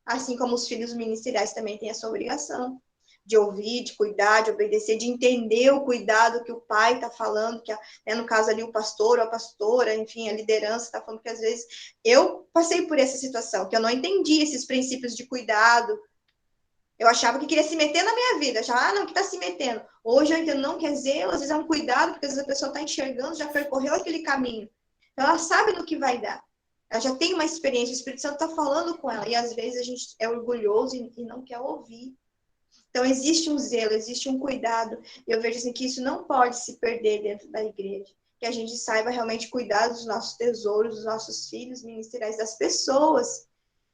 Assim como os filhos ministeriais também têm essa obrigação de ouvir, de cuidar, de obedecer, de entender o cuidado que o pai está falando, que, né, no caso ali, o pastor ou a pastora, enfim, a liderança está falando, que às vezes eu passei por essa situação, que eu não entendi esses princípios de cuidado. Eu achava que queria se meter na minha vida. Eu achava, não, que está se metendo. Hoje eu entendo, não, quer zelo, às vezes é um cuidado, porque às vezes a pessoa está enxergando, já percorreu aquele caminho. Então ela sabe no que vai dar. Ela já tem uma experiência, o Espírito Santo está falando com ela. E às vezes a gente é orgulhoso e não quer ouvir. Então existe um zelo, existe um cuidado. E eu vejo assim, que isso não pode se perder dentro da igreja. Que a gente saiba realmente cuidar dos nossos tesouros, dos nossos filhos ministeriais, das pessoas.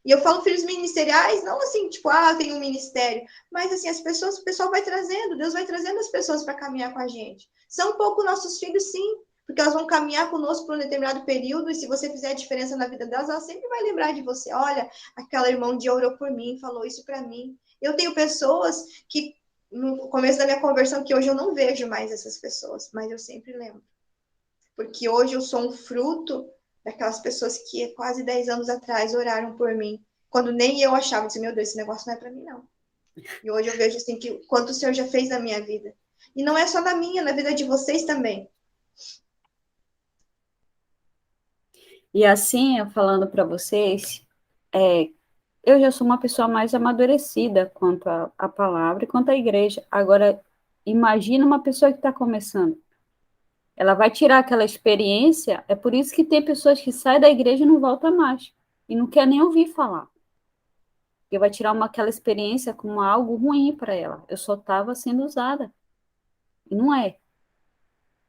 E eu falo filhos ministeriais, não assim, tipo, tem um ministério, mas assim, as pessoas, o pessoal vai trazendo, Deus vai trazendo as pessoas para caminhar com a gente. São um pouco nossos filhos, sim, porque elas vão caminhar conosco por um determinado período, e se você fizer a diferença na vida delas, ela sempre vai lembrar de você. Olha, aquela irmã um dia orou por mim, falou isso para mim. Eu tenho pessoas que, no começo da minha conversão, que hoje eu não vejo mais essas pessoas, mas eu sempre lembro. Porque hoje eu sou um fruto daquelas pessoas que quase 10 anos atrás oraram por mim, quando nem eu achava, assim, meu Deus, esse negócio não é para mim, não. E hoje eu vejo assim, que quanto o Senhor já fez na minha vida. E não é só na minha, na vida de vocês também. E assim, eu falando para vocês, eu já sou uma pessoa mais amadurecida quanto à palavra e quanto à igreja. Agora, imagina uma pessoa que está começando. Ela vai tirar aquela experiência, é por isso que tem pessoas que saem da igreja e não voltam mais. E não quer nem ouvir falar. Porque vai tirar aquela experiência como algo ruim para ela. Eu só estava sendo usada. E não é.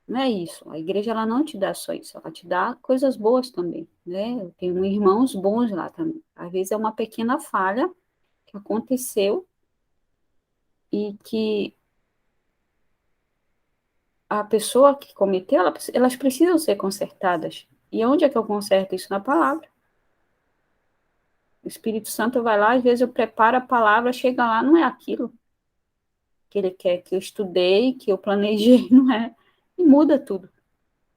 Não é isso. A igreja, ela não te dá só isso. Ela te dá coisas boas também, né? Eu tenho irmãos bons lá também. Às vezes é uma pequena falha que aconteceu e que a pessoa que cometeu, elas precisam ser consertadas. E onde é que eu conserto isso? Na palavra. O Espírito Santo vai lá, às vezes eu preparo a palavra, chega lá, não é aquilo que ele quer, que eu estudei, que eu planejei, não é? E muda tudo.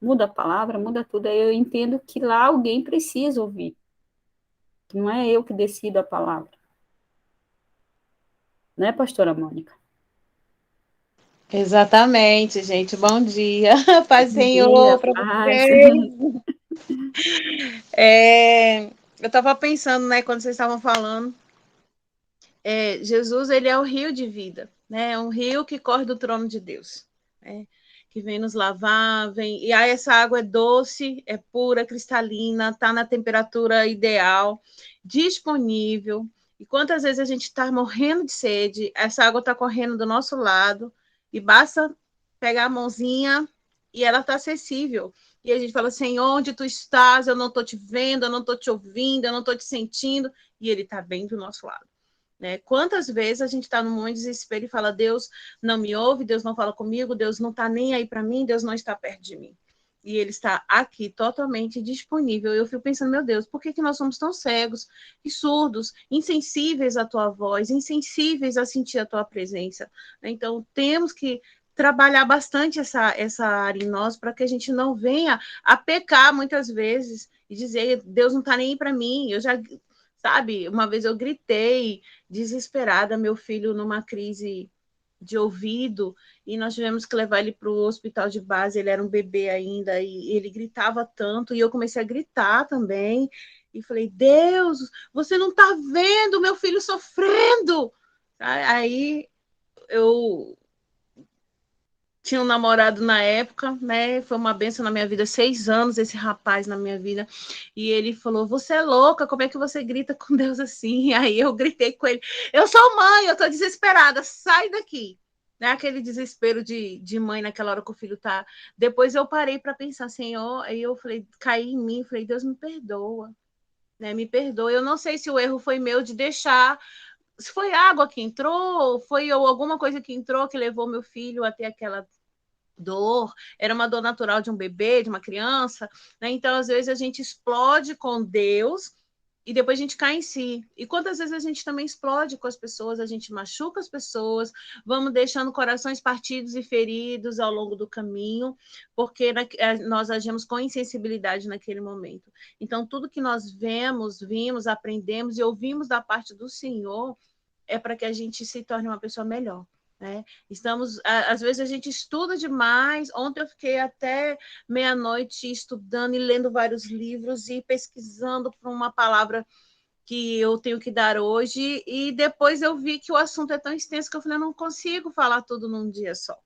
Muda a palavra, muda tudo. Aí eu entendo que lá alguém precisa ouvir. Que não é eu que decido a palavra. Né, pastora Mônica? Exatamente, gente. Bom dia. Paz, Bom dia, Senhor, para paz. vocês. Eu estava pensando, né, quando vocês estavam falando, Jesus, ele é o rio de vida, né? É um rio que corre do trono de Deus, né? Que vem nos lavar, e aí essa água é doce, é pura, cristalina, está na temperatura ideal, disponível. E quantas vezes a gente está morrendo de sede, essa água está correndo do nosso lado, e basta pegar a mãozinha e ela está acessível. E a gente fala, Senhor, onde tu estás? Eu não estou te vendo, eu não estou te ouvindo, eu não estou te sentindo, e ele está bem do nosso lado. Né? Quantas vezes a gente está num monte de desespero e fala, Deus não me ouve, Deus não fala comigo, Deus não está nem aí para mim, Deus não está perto de mim. e ele está aqui totalmente disponível. Eu fico pensando, meu Deus, por que nós somos tão cegos e surdos, insensíveis à tua voz, insensíveis a sentir a tua presença? Então, temos que trabalhar bastante essa área em nós para que a gente não venha a pecar muitas vezes e dizer, Deus não está nem aí para mim. Eu já, sabe, uma vez eu gritei desesperada, meu filho numa crise de ouvido, e nós tivemos que levar ele para o hospital de base, ele era um bebê ainda, e ele gritava tanto, e eu comecei a gritar também, e falei, Deus, você não está vendo meu filho sofrendo? Aí eu tinha um namorado na época, né? Foi uma bênção na minha vida, 6 anos esse rapaz na minha vida. E ele falou: você é louca, como é que você grita com Deus assim? E aí eu gritei com ele: eu sou mãe, eu tô desesperada, sai daqui. Né? Aquele desespero de mãe naquela hora que o filho tá. Depois eu parei para pensar, Senhor, aí eu falei, caí em mim, falei, Deus me perdoa, né? Me perdoa. Eu não sei se o erro foi meu de deixar. Se foi água que entrou, foi alguma coisa que entrou que levou meu filho até aquela dor, era uma dor natural de um bebê, de uma criança, né? Então, às vezes, a gente explode com Deus e depois a gente cai em si. E quantas vezes a gente também explode com as pessoas, a gente machuca as pessoas, vamos deixando corações partidos e feridos ao longo do caminho, porque nós agimos com insensibilidade naquele momento. Então, tudo que nós vimos, aprendemos e ouvimos da parte do Senhor é para que a gente se torne uma pessoa melhor. Né? Às vezes a gente estuda demais. Ontem eu fiquei até meia-noite estudando e lendo vários livros e pesquisando por uma palavra que eu tenho que dar hoje, e depois eu vi que o assunto é tão extenso que eu falei, eu não consigo falar tudo num dia só.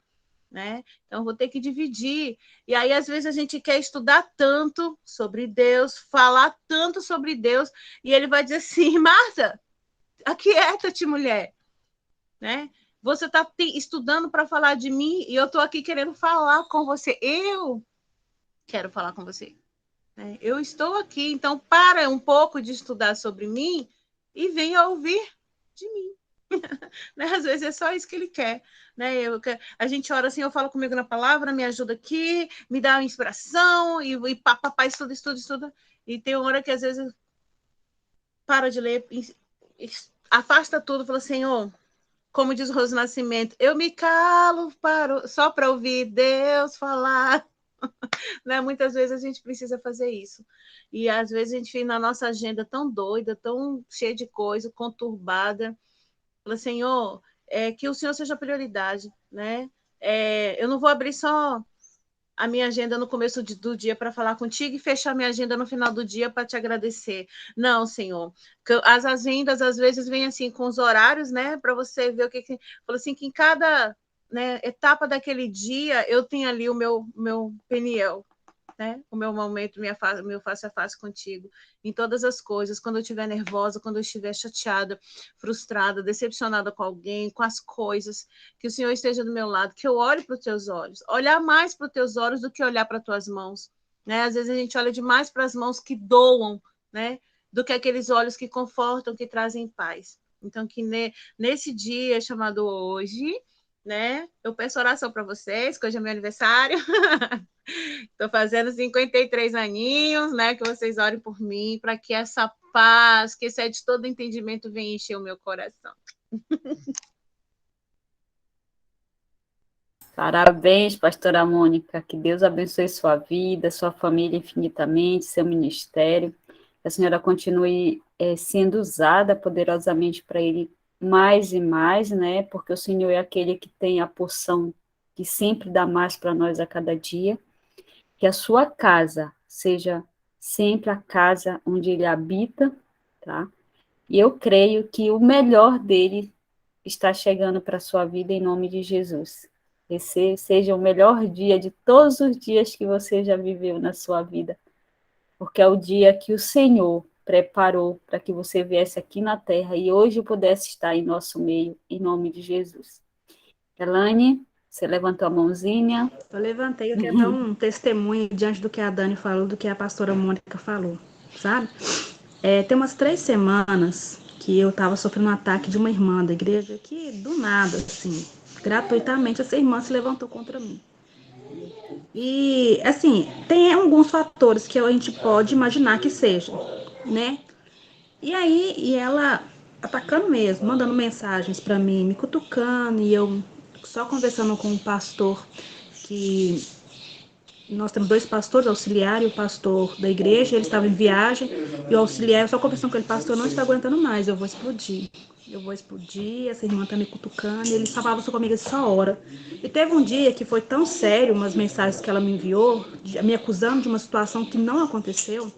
Né? Então, vou ter que dividir. E aí, às vezes, a gente quer estudar tanto sobre Deus, falar tanto sobre Deus, e ele vai dizer assim, Marta, aquieta-te, mulher. Né? Você está estudando para falar de mim e eu estou aqui querendo falar com você. Eu quero falar com você. Né? Eu estou aqui, então para um pouco de estudar sobre mim e venha ouvir de mim. Né? Às vezes é só isso que ele quer. Né? A gente ora assim, eu falo comigo na palavra, me ajuda aqui, me dá uma inspiração, e papai estuda. E tem uma hora que às vezes para de ler, afasta tudo, fala, Senhor, como diz o Roso Nascimento, eu me calo só para ouvir Deus falar. Né? Muitas vezes a gente precisa fazer isso. E às vezes a gente fica na nossa agenda tão doida, tão cheia de coisa, conturbada. Fala, Senhor, que o Senhor seja prioridade. Né? Eu não vou abrir só a minha agenda no começo do dia para falar contigo e fechar minha agenda no final do dia para te agradecer. Não, Senhor. As agendas, às vezes, vêm assim com os horários, né? Para você ver o que... Falou assim, que em cada, né, etapa daquele dia eu tenho ali o meu Peniel, né? O meu momento, meu face a face contigo, em todas as coisas, quando eu estiver nervosa, quando eu estiver chateada, frustrada, decepcionada com alguém, com as coisas, que o Senhor esteja do meu lado, que eu olhe para os teus olhos, olhar mais para os teus olhos do que olhar para as tuas mãos, né? Às vezes a gente olha demais para as mãos que doam, né? Do que aqueles olhos que confortam, que trazem paz. Então, que nesse dia chamado hoje, né? Eu peço oração para vocês, que hoje é meu aniversário. Estou fazendo 53 aninhos, né? Que vocês orem por mim, para que essa paz, que excede todo entendimento, venha encher o meu coração. Parabéns, pastora Mônica. Que Deus abençoe sua vida, sua família infinitamente, seu ministério. Que a senhora continue sendo usada poderosamente para Ele mais e mais, né? Porque o Senhor é aquele que tem a porção que sempre dá mais para nós a cada dia. Que a sua casa seja sempre a casa onde Ele habita, tá? E eu creio que o melhor dele está chegando para a sua vida em nome de Jesus. Esse seja o melhor dia de todos os dias que você já viveu na sua vida, porque é o dia que o Senhor preparou para que você viesse aqui na terra e hoje pudesse estar em nosso meio, em nome de Jesus. Elaine, você levantou a mãozinha? Eu levantei, eu quero dar um testemunho diante do que a Dani falou, do que a pastora Mônica falou, sabe? Tem umas 3 semanas que eu estava sofrendo um ataque de uma irmã da igreja, que do nada, assim, gratuitamente, essa irmã se levantou contra mim. E, assim, tem alguns fatores que a gente pode imaginar que sejam, né? E aí, e ela atacando mesmo, mandando mensagens para mim, me cutucando, e eu só conversando com o pastor, que nós temos 2 pastores, auxiliar e o pastor da igreja, ele estava em viagem, e o auxiliar, eu só conversando com ele, pastor, eu não estou aguentando mais, eu vou explodir. Eu vou explodir, essa irmã tá me cutucando, e ele só falava isso comigo essa hora. E teve um dia que foi tão sério, umas mensagens que ela me enviou, me acusando de uma situação que não aconteceu.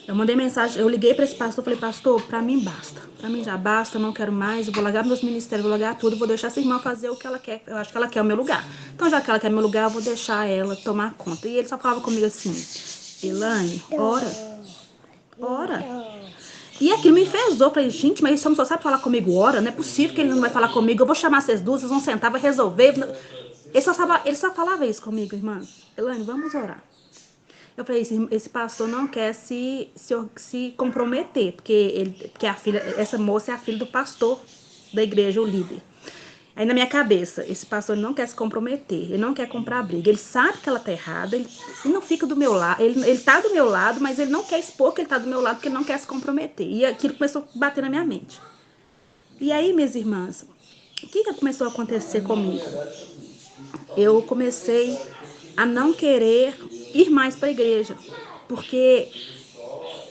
Eu mandei mensagem, eu liguei para esse pastor, falei, pastor, para mim basta. Para mim já basta, eu não quero mais, eu vou largar meus ministérios, vou largar tudo, vou deixar essa irmã fazer o que ela quer. Eu acho que ela quer o meu lugar. Então, já que ela quer o meu lugar, eu vou deixar ela tomar conta. E ele só falava comigo assim, Elaine, ora, ora. E aquilo me enfesou, falei, gente, mas esse homem só sabe falar comigo ora, não é possível que ele não vai falar comigo, eu vou chamar vocês duas, vocês vão sentar, vai resolver. Ele só falava isso comigo, irmã. Elaine, vamos orar. Eu falei, esse pastor não quer se comprometer, porque a filha, essa moça é a filha do pastor da igreja, o líder. Aí na minha cabeça, esse pastor não quer se comprometer, ele não quer comprar briga, ele sabe que ela tá errada, ele não fica do meu lado, ele tá do meu lado, mas ele não quer expor que ele tá do meu lado, porque ele não quer se comprometer. E aquilo começou a bater na minha mente. E aí, minhas irmãs, o que começou a acontecer comigo? Eu comecei a não querer ir mais para a igreja, porque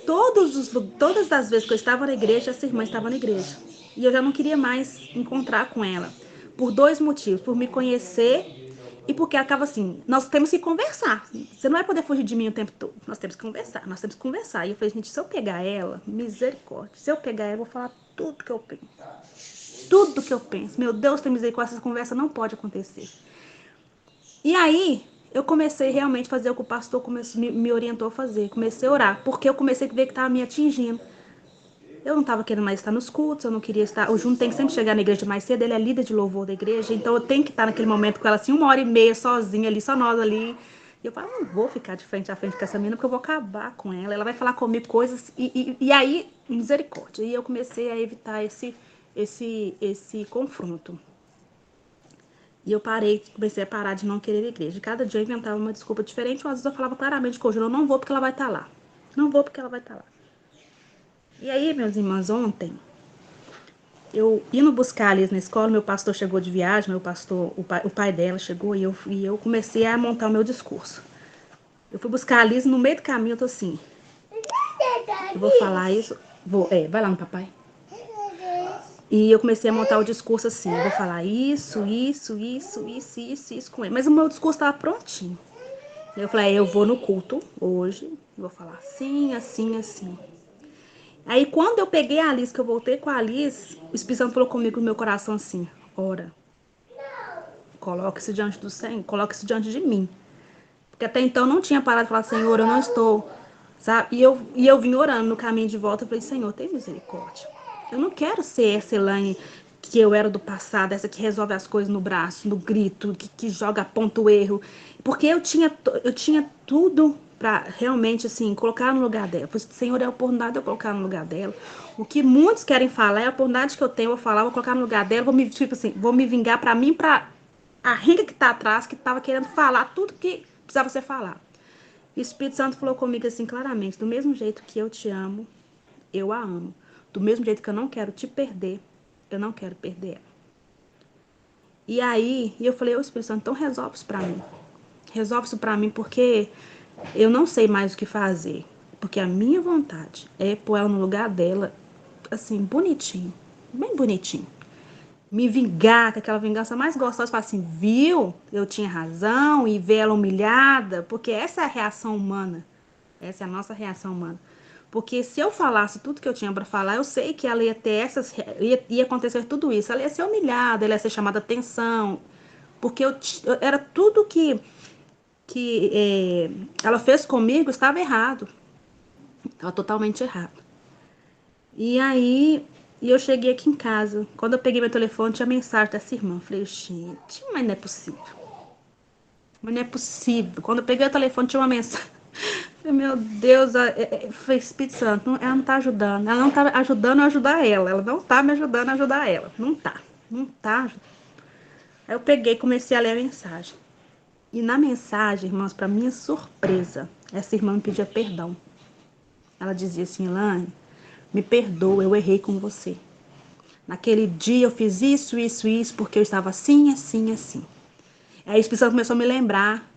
todas as vezes que eu estava na igreja, essa irmã estava na igreja. E eu já não queria mais encontrar com ela. Por 2 motivos. Por me conhecer e porque acaba assim, nós temos que conversar. Você não vai poder fugir de mim o tempo todo. Nós temos que conversar, nós temos que conversar. E eu falei, gente, se eu pegar ela, misericórdia. Se eu pegar ela, eu vou falar tudo que eu penso. Tudo que eu penso. Meu Deus, tem misericórdia, essa conversa não pode acontecer. E aí, eu comecei realmente a fazer o que o pastor me orientou a fazer. Comecei a orar, porque eu comecei a ver que estava me atingindo. Eu não estava querendo mais estar nos cultos, eu não queria estar. O Júnior tem que sempre chegar na igreja mais cedo, ele é líder de louvor da igreja, então eu tenho que estar naquele momento com ela assim, 1h30 sozinha ali, só nós ali. E eu falo, não vou ficar de frente a frente com essa menina, porque eu vou acabar com ela. Ela vai falar comigo coisas. E aí, misericórdia. E eu comecei a evitar esse confronto. E eu comecei a parar de não querer a igreja. Cada dia eu inventava uma desculpa diferente, ou às vezes eu falava claramente com o Júnior, eu não vou porque ela vai estar lá. Não vou porque ela vai estar lá. E aí, meus irmãos, ontem, eu indo buscar a Liz na escola, meu pastor chegou de viagem, meu pastor, o pai dela chegou, e eu comecei a montar o meu discurso. Eu fui buscar a Liz, no meio do caminho eu tô assim, eu vou falar isso, vai lá no papai. E eu comecei a montar o discurso assim, eu vou falar isso com ele. Mas o meu discurso estava prontinho. Eu falei, eu vou no culto hoje, vou falar assim, assim, assim. Aí quando eu peguei a Alice, que eu voltei com a Alice, o Espírito Santo falou comigo no meu coração assim, ora, coloque-se diante do Senhor, coloque-se diante de mim. Porque até então eu não tinha parado de falar, Senhor, eu não estou, sabe? E eu vim orando no caminho de volta, eu falei, Senhor, tem misericórdia. Eu não quero ser essa Elaine que eu era do passado, essa que resolve as coisas no braço, no grito, que joga, aponta o erro. Porque eu tinha tudo para realmente, assim, colocar no lugar dela. Pois, Senhor, é a oportunidade de eu colocar no lugar dela. O que muitos querem falar é a oportunidade que eu tenho, eu vou falar, vou colocar no lugar dela, vou me vingar para mim, para a ringa que tá atrás, que tava querendo falar tudo que precisava ser falado. E o Espírito Santo falou comigo assim claramente, do mesmo jeito que eu te amo, eu a amo. Do mesmo jeito que eu não quero te perder, eu não quero perder ela. E aí, eu falei, ô Espírito Santo, então resolve isso pra mim. Resolve isso pra mim, porque eu não sei mais o que fazer. Porque a minha vontade é pôr ela no lugar dela, assim, bonitinho. Bem bonitinho. Me vingar, com aquela vingança mais gostosa. Falar assim, viu? Eu tinha razão, e ver ela humilhada. Porque essa é a reação humana. Essa é a nossa reação humana. Porque se eu falasse tudo que eu tinha para falar, eu sei que ela ia ter ia acontecer tudo isso. Ela ia ser humilhada, ela ia ser chamada atenção. Porque era tudo que ela fez comigo estava errado. Estava totalmente errado. E aí, eu cheguei aqui em casa. Quando eu peguei meu telefone, tinha mensagem dessa irmã. Eu falei, gente, mas não é possível. Mas não é possível. Quando eu peguei o telefone, tinha uma mensagem. Meu Deus, foi Espírito Santo, ela não tá ajudando. Ela não tá ajudando a ajudar ela. Ela não tá me ajudando a ajudar ela. Não tá. Não tá. Aí eu peguei e comecei a ler a mensagem. E na mensagem, irmãos, para minha surpresa, essa irmã me pedia perdão. Ela dizia assim: Elaine, me perdoa, eu errei com você. Naquele dia eu fiz isso, isso, isso, porque eu estava assim, assim, assim. Aí o Espírito Santo começou a me lembrar.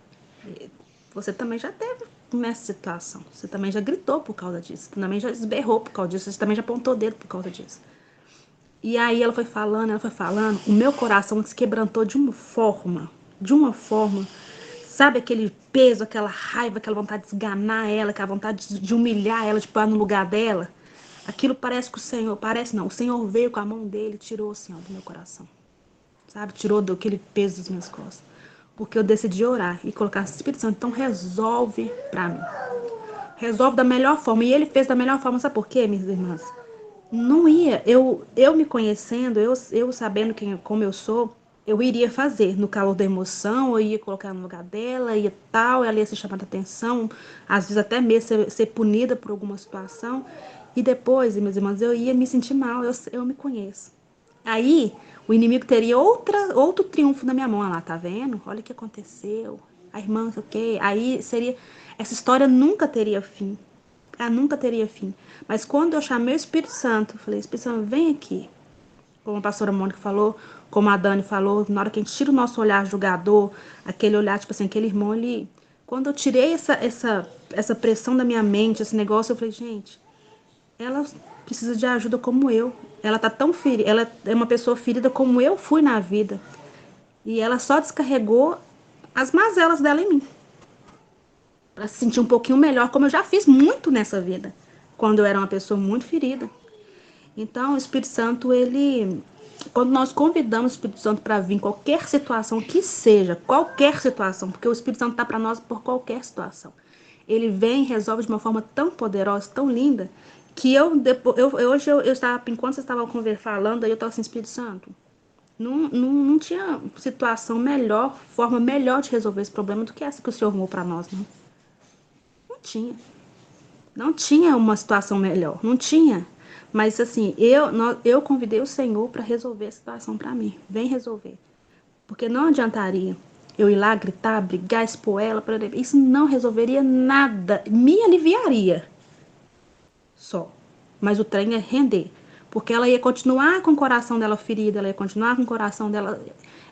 Você também já teve nessa situação. Você também já gritou por causa disso. Você também já esberrou por causa disso. Você também já apontou o dedo por causa disso. E aí ela foi falando. O meu coração se quebrantou de uma forma. Sabe aquele peso, aquela raiva, aquela vontade de esganar ela, aquela vontade de humilhar ela, de pôr no lugar dela. Aquilo parece que o Senhor, parece não, o Senhor veio com a mão dele e tirou assim, ó, do meu coração. Sabe? Tirou daquele peso das minhas costas. Porque eu decidi orar e colocar o Espírito Santo. Então resolve pra mim. Resolve da melhor forma. E ele fez da melhor forma. Sabe por quê, minhas irmãs? Não ia. Eu me conhecendo, eu sabendo como eu sou, eu iria fazer. No calor da emoção, eu ia colocar no lugar dela, ia tal, ela ia se chamar de atenção. Às vezes até mesmo ser punida por alguma situação. E depois, minhas irmãs, eu ia me sentir mal. Eu me conheço. Aí, o inimigo teria outro triunfo na minha mão. Lá, tá vendo? Olha o que aconteceu. A irmã, ok. Aí seria. Essa história nunca teria fim. Ela nunca teria fim. Mas quando eu chamei o Espírito Santo, eu falei: Espírito Santo, vem aqui. Como a pastora Mônica falou, como a Dani falou, na hora que a gente tira o nosso olhar julgador, aquele olhar, tipo assim, aquele irmão, ele. Quando eu tirei essa pressão da minha mente, esse negócio, eu falei: gente, ela precisa de ajuda como eu. Ela tá tão ferida, ela é uma pessoa ferida como eu fui na vida. E ela só descarregou as mazelas dela em mim. Pra se sentir um pouquinho melhor, como eu já fiz muito nessa vida. Quando eu era uma pessoa muito ferida. Então, o Espírito Santo, ele... Quando nós convidamos o Espírito Santo para vir em qualquer situação que seja, qualquer situação, porque o Espírito Santo está para nós por qualquer situação. Ele vem e resolve de uma forma tão poderosa, tão linda, que hoje eu estava, enquanto vocês estavam falando, aí eu estava assim: Espírito Santo, não tinha situação melhor, forma melhor de resolver esse problema do que essa que o Senhor arrumou para nós, não. Não tinha. Não tinha uma situação melhor, não tinha. Mas assim, eu convidei o Senhor para resolver a situação para mim. Vem resolver. Porque não adiantaria eu ir lá gritar, brigar, expor ela. Isso não resolveria nada. Me aliviaria só. Mas o trem é render. Porque ela ia continuar com o coração dela ferido, ela ia continuar com o coração dela...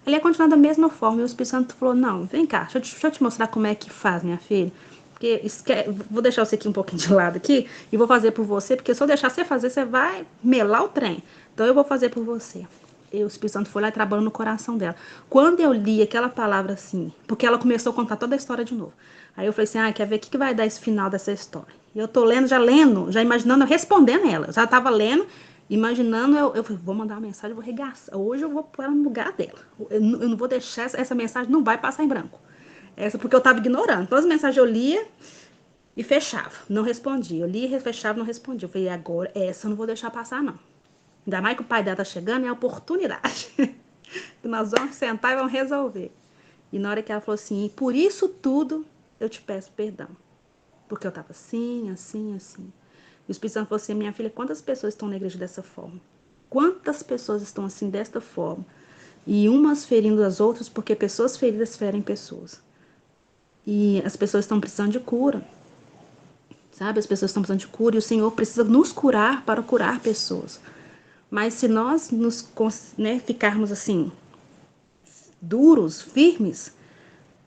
Ela ia continuar da mesma forma. E o Espírito Santo falou: não, vem cá, deixa eu te mostrar como é que faz, minha filha. Porque vou deixar você aqui um pouquinho de lado aqui e vou fazer por você, porque se eu deixar você fazer, você vai melar o trem. Então eu vou fazer por você. E o Espírito Santo foi lá e trabalhou no coração dela. Quando eu li aquela palavra assim, porque ela começou a contar toda a história de novo. Aí eu falei assim: quer ver o que vai dar esse final dessa história? E eu tô lendo, já imaginando, eu respondendo ela. Eu já tava lendo, imaginando, eu falei: vou mandar uma mensagem, vou regaçar. Hoje eu vou pôr ela no lugar dela. Eu não vou deixar, essa mensagem não vai passar em branco. Essa porque eu tava ignorando. Todas as mensagens eu lia e fechava, não respondia. Eu lia, fechava, não respondia. Eu falei: agora, essa eu não vou deixar passar, não. Ainda mais que o pai dela tá chegando, é a oportunidade. Nós vamos sentar e vamos resolver. E na hora que ela falou assim: por isso tudo, eu te peço perdão. Porque eu tava assim, assim, assim. E o Espírito Santo falou assim: minha filha, quantas pessoas estão na igreja dessa forma? Quantas pessoas estão assim, desta forma? E umas ferindo as outras, porque pessoas feridas ferem pessoas. E as pessoas estão precisando de cura. Sabe? As pessoas estão precisando de cura e o Senhor precisa nos curar para curar pessoas. Mas se nós ficarmos assim, duros, firmes,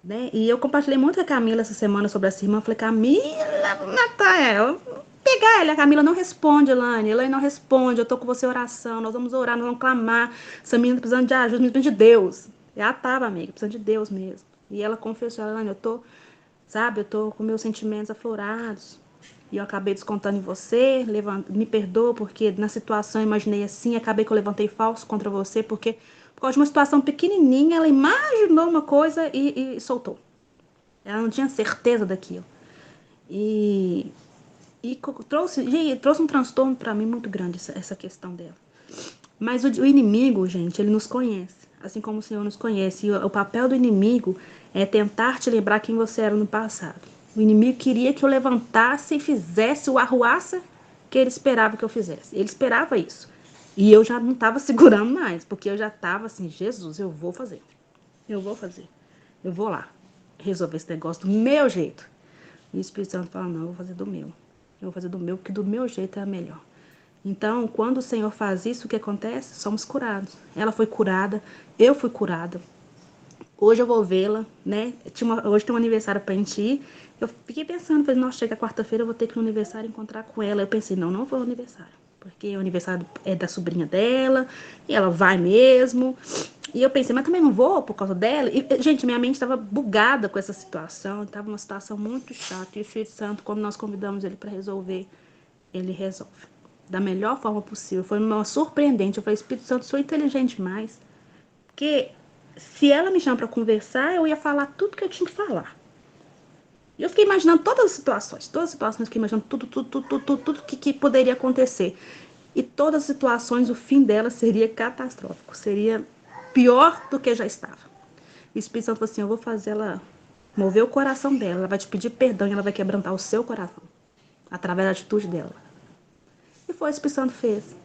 né? E eu compartilhei muito com a Camila essa semana sobre essa irmã. Eu falei: Camila, vou matar ela. Pegar ela. A Camila não responde, Elaine. Elaine não responde. Eu tô com você em oração. Nós vamos orar, nós vamos clamar. Essa menina tá precisando de ajuda, precisando de Deus. Ela tava, amiga, precisando de Deus mesmo. E ela confessou: Elaine, eu tô com meus sentimentos aflorados. E eu acabei descontando em você, me perdoa porque na situação eu imaginei assim, acabei que eu levantei falso contra você, porque por causa de uma situação pequenininha, ela imaginou uma coisa e soltou. Ela não tinha certeza daquilo. E trouxe um transtorno para mim muito grande essa questão dela. Mas o inimigo, gente, ele nos conhece, assim como o Senhor nos conhece. E o papel do inimigo é tentar te lembrar quem você era no passado. O inimigo queria que eu levantasse e fizesse o arruaça que ele esperava que eu fizesse. Ele esperava isso. E eu já não estava segurando mais, porque eu já estava assim: Jesus, eu vou fazer. Eu vou fazer. Eu vou lá. resolver esse negócio do meu jeito. E o Espírito Santo fala, não, eu vou fazer do meu. Eu vou fazer do meu, porque do meu jeito é a melhor. Então, quando o Senhor faz isso, o que acontece? Somos curados. Ela foi curada, eu fui curada. Hoje eu vou vê-la, né? Hoje tem um aniversário pra gente ir. Eu fiquei pensando, falei, nossa, chega quarta-feira, eu vou ter que ir no aniversário encontrar com ela. Eu pensei, não vou ao aniversário. Porque o aniversário é da sobrinha dela, e ela vai mesmo. E eu pensei, mas também não vou por causa dela. E, gente, minha mente estava bugada com essa situação. Estava uma situação muito chata. E o Espírito Santo, quando nós convidamos ele para resolver, ele resolve da melhor forma possível. Foi uma surpreendente. Eu falei, Espírito Santo, sou inteligente demais. Porque se ela me chama para conversar, eu ia falar tudo que eu tinha que falar. E eu fiquei imaginando todas as situações, eu fiquei imaginando tudo que poderia acontecer. E todas as situações, o fim dela seria catastrófico, seria pior do que já estava. E o Espírito Santo falou assim, eu vou fazer ela mover o coração dela, ela vai te pedir perdão e ela vai quebrantar o seu coração, através da atitude dela. E foi o que o Espírito Santo fez.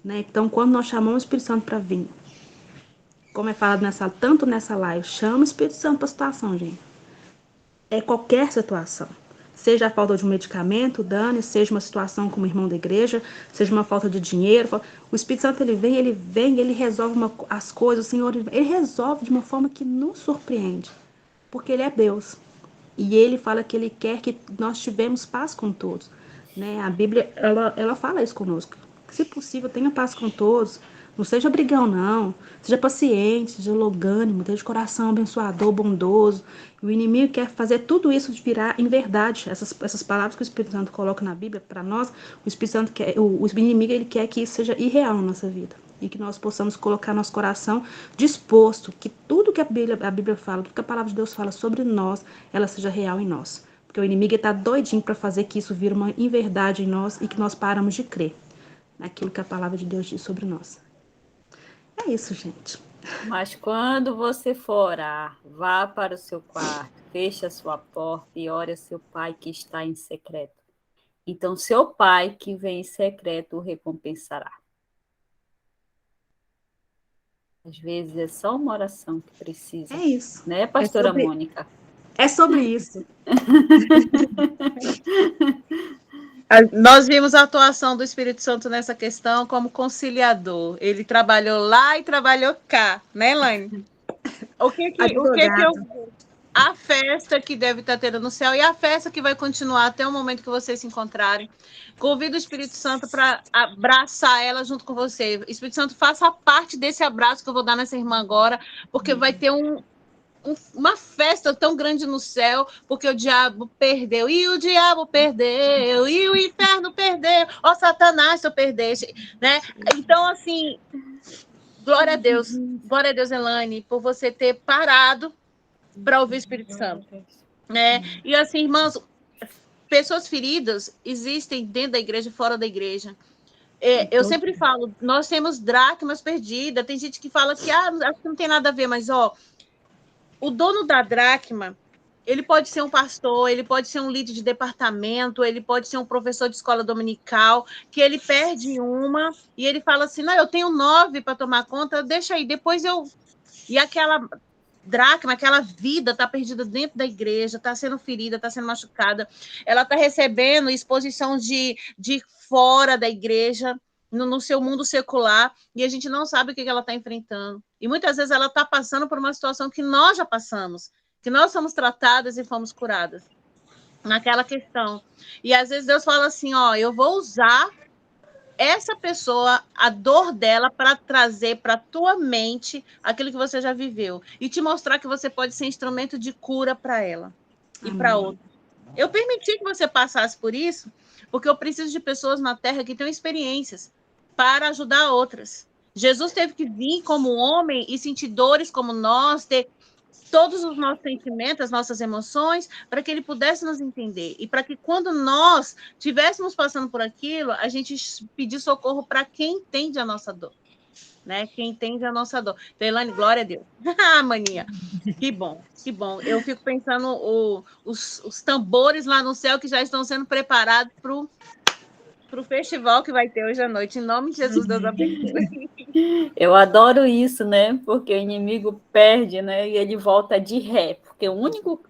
Né? Então, quando nós chamamos o Espírito Santo para vir, como é falado tanto nessa live, chama o Espírito Santo para a situação, gente. É qualquer situação. Seja a falta de um medicamento, dane, seja uma situação como irmão da igreja, seja uma falta de dinheiro. O Espírito Santo, ele resolve as coisas, o Senhor, ele resolve de uma forma que nos surpreende. Porque ele é Deus. E ele fala que ele quer que nós tivemos paz com todos. Né? A Bíblia, ela fala isso conosco. Se possível, tenha paz com todos. Não seja brigão, não. Seja paciente, seja longânimo, tenha de coração abençoador, bondoso. O inimigo quer fazer tudo isso de virar em verdade. Essas palavras que o Espírito Santo coloca na Bíblia, para nós, o Espírito Santo quer, o inimigo ele quer que isso seja irreal na nossa vida. E que nós possamos colocar nosso coração disposto, que tudo que a Bíblia fala, tudo que a palavra de Deus fala sobre nós, ela seja real em nós. Porque o inimigo está doidinho para fazer que isso vira uma inverdade em nós e que nós paramos de crer naquilo que a palavra de Deus diz sobre nós. É isso, gente. Mas quando você for orar, vá para o seu quarto, feche a sua porta e ore a seu pai que está em secreto. Então, seu pai que vem em secreto o recompensará. Às vezes é só uma oração que precisa. É isso. Né, pastora Mônica? É sobre isso. Nós vimos a atuação do Espírito Santo nessa questão como conciliador. Ele trabalhou lá e trabalhou cá, né, Elaine? O que eu... A festa que deve estar tendo no céu e a festa que vai continuar até o momento que vocês se encontrarem. Convido o Espírito Santo para abraçar ela junto com você. Espírito Santo, faça parte desse abraço que eu vou dar nessa irmã agora, porque vai ter uma festa tão grande no céu, porque o diabo perdeu, e o diabo perdeu, e o inferno perdeu, ó Satanás, se eu perdesse, né? Então, assim, glória a Deus, Elaine, por você ter parado para ouvir o Espírito Santo, né? E assim, irmãos, pessoas feridas existem dentro da igreja e fora da igreja. Eu sempre falo, nós temos dracmas perdidas, tem gente que fala que acho que não tem nada a ver, mas o dono da dracma, ele pode ser um pastor, ele pode ser um líder de departamento, ele pode ser um professor de escola dominical, que ele perde uma e ele fala assim, não, eu tenho 9 para tomar conta, deixa aí, depois eu... E aquela dracma, aquela vida está perdida dentro da igreja, está sendo ferida, está sendo machucada, ela está recebendo exposição de fora da igreja, no seu mundo secular, e a gente não sabe o que ela está enfrentando. E muitas vezes ela está passando por uma situação que nós já passamos, que nós somos tratadas e fomos curadas naquela questão. E às vezes Deus fala assim, eu vou usar essa pessoa, a dor dela, para trazer para a tua mente aquilo que você já viveu e te mostrar que você pode ser instrumento de cura para ela e para outra. Eu permiti que você passasse por isso porque eu preciso de pessoas na Terra que tenham experiências para ajudar outras. Jesus teve que vir como homem e sentir dores como nós, ter todos os nossos sentimentos, as nossas emoções, para que ele pudesse nos entender. E para que quando nós estivéssemos passando por aquilo, a gente pedir socorro para quem entende a nossa dor. Né? Quem entende a nossa dor. Então, Elaine, glória a Deus. Maninha. Que bom, que bom. Eu fico pensando os tambores lá no céu que já estão sendo preparados para o festival que vai ter hoje à noite. Em nome de Jesus, Deus abençoe. Eu adoro isso, né? Porque o inimigo perde, né? E ele volta de ré. Porque o único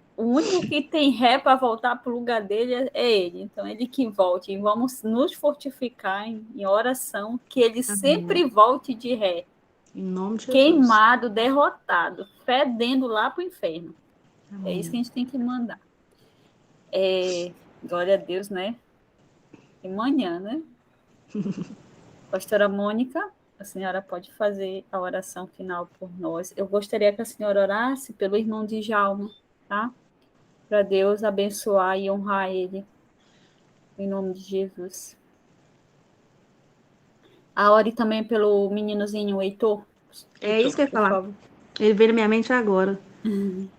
que tem ré para voltar para o lugar dele é ele. Então, ele que volte. E vamos nos fortificar em oração, que ele sempre volte de ré. Em nome de Jesus. Queimado, derrotado, fedendo lá para o inferno. É Amém. isso que a gente tem que mandar. Glória a Deus, né? E manhã, né? Pastora Mônica, a senhora pode fazer a oração final por nós. Eu gostaria que a senhora orasse pelo irmão Djalma, tá? Para Deus abençoar e honrar ele. Em nome de Jesus. Ore também pelo meninozinho Heitor. É isso que eu ia por falar. favor. Ele veio na minha mente agora. Amém.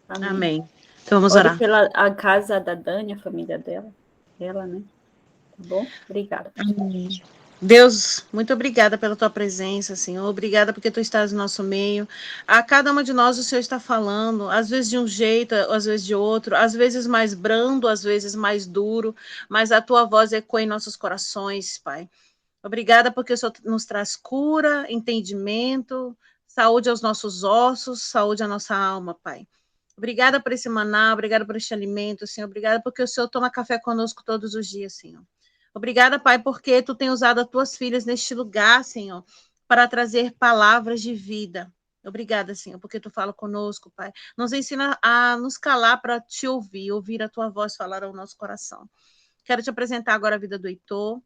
Amém. Então vamos Ore orar. pela a casa da Dani, a família dela. Ela, né? Tá bom? Obrigada. Amém. Deus, muito obrigada pela tua presença, Senhor. Obrigada porque tu estás no nosso meio. A cada uma de nós o Senhor está falando, às vezes de um jeito, às vezes de outro, às vezes mais brando, às vezes mais duro, mas a tua voz ecoa em nossos corações, Pai. Obrigada porque o Senhor nos traz cura, entendimento, saúde aos nossos ossos, saúde à nossa alma, Pai. Obrigada por esse maná, obrigada por este alimento, Senhor. Obrigada porque o Senhor toma café conosco todos os dias, Senhor. Obrigada, Pai, porque tu tem usado as tuas filhas neste lugar, Senhor, para trazer palavras de vida. Obrigada, Senhor, porque tu fala conosco, Pai. Nos ensina a nos calar para te ouvir a tua voz falar ao nosso coração. Quero te apresentar agora a vida do Heitor.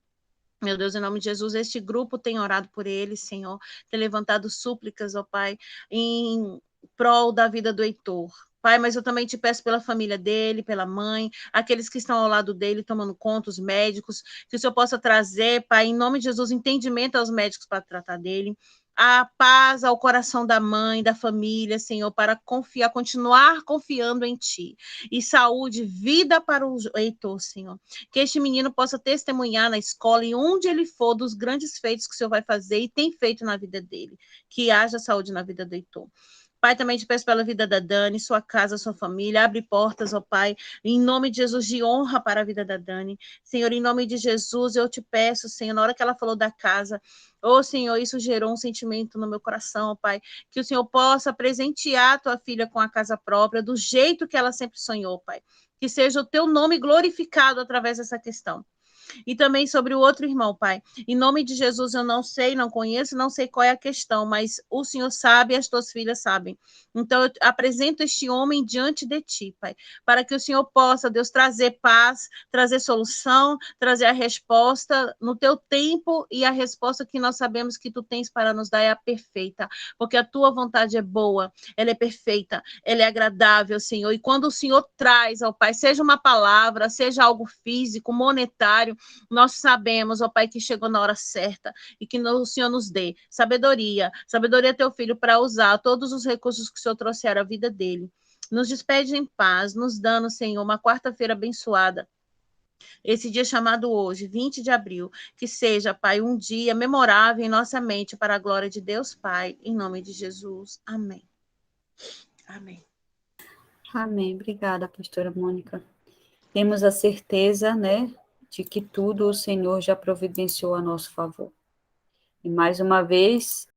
Meu Deus, em nome de Jesus, este grupo tem orado por ele, Senhor, tem levantado súplicas, ó Pai, em prol da vida do Heitor. Pai, mas eu também te peço pela família dele, pela mãe, aqueles que estão ao lado dele, tomando conta, os médicos, que o Senhor possa trazer, Pai, em nome de Jesus, entendimento aos médicos para tratar dele, a paz ao coração da mãe, da família, Senhor, para confiar, continuar confiando em Ti. E saúde, vida para o Heitor, Senhor. Que este menino possa testemunhar na escola e onde ele for dos grandes feitos que o Senhor vai fazer e tem feito na vida dele. Que haja saúde na vida do Heitor. Pai, também te peço pela vida da Dani, sua casa, sua família. Abre portas, ó Pai, em nome de Jesus, de honra para a vida da Dani. Senhor, em nome de Jesus, eu te peço, Senhor, na hora que ela falou da casa, Senhor, isso gerou um sentimento no meu coração, ó Pai, que o Senhor possa presentear a tua filha com a casa própria, do jeito que ela sempre sonhou, Pai. Que seja o teu nome glorificado através dessa questão. E também sobre o outro irmão, Pai. Em nome de Jesus, eu não sei, não conheço, não sei qual é a questão, mas o Senhor sabe e as tuas filhas sabem. Então, eu apresento este homem diante de ti, Pai, para que o Senhor possa, Deus, trazer paz, trazer solução, trazer a resposta no teu tempo, e a resposta que nós sabemos que tu tens para nos dar é a perfeita, porque a tua vontade é boa, ela é perfeita, ela é agradável, Senhor. E quando o Senhor traz ao Pai, seja uma palavra, seja algo físico, monetário, nós sabemos, ó Pai, que chegou na hora certa e que o Senhor nos dê sabedoria teu filho para usar todos os recursos que o Senhor trouxer à vida dele. Nos despede em paz, nos dando, Senhor, uma quarta-feira abençoada. Esse dia chamado hoje, 20 de abril, que seja, Pai, um dia memorável em nossa mente para a glória de Deus, Pai, em nome de Jesus. Amém. Amém. Amém. Obrigada, pastora Mônica. Temos a certeza, né, de que tudo o Senhor já providenciou a nosso favor. E mais uma vez,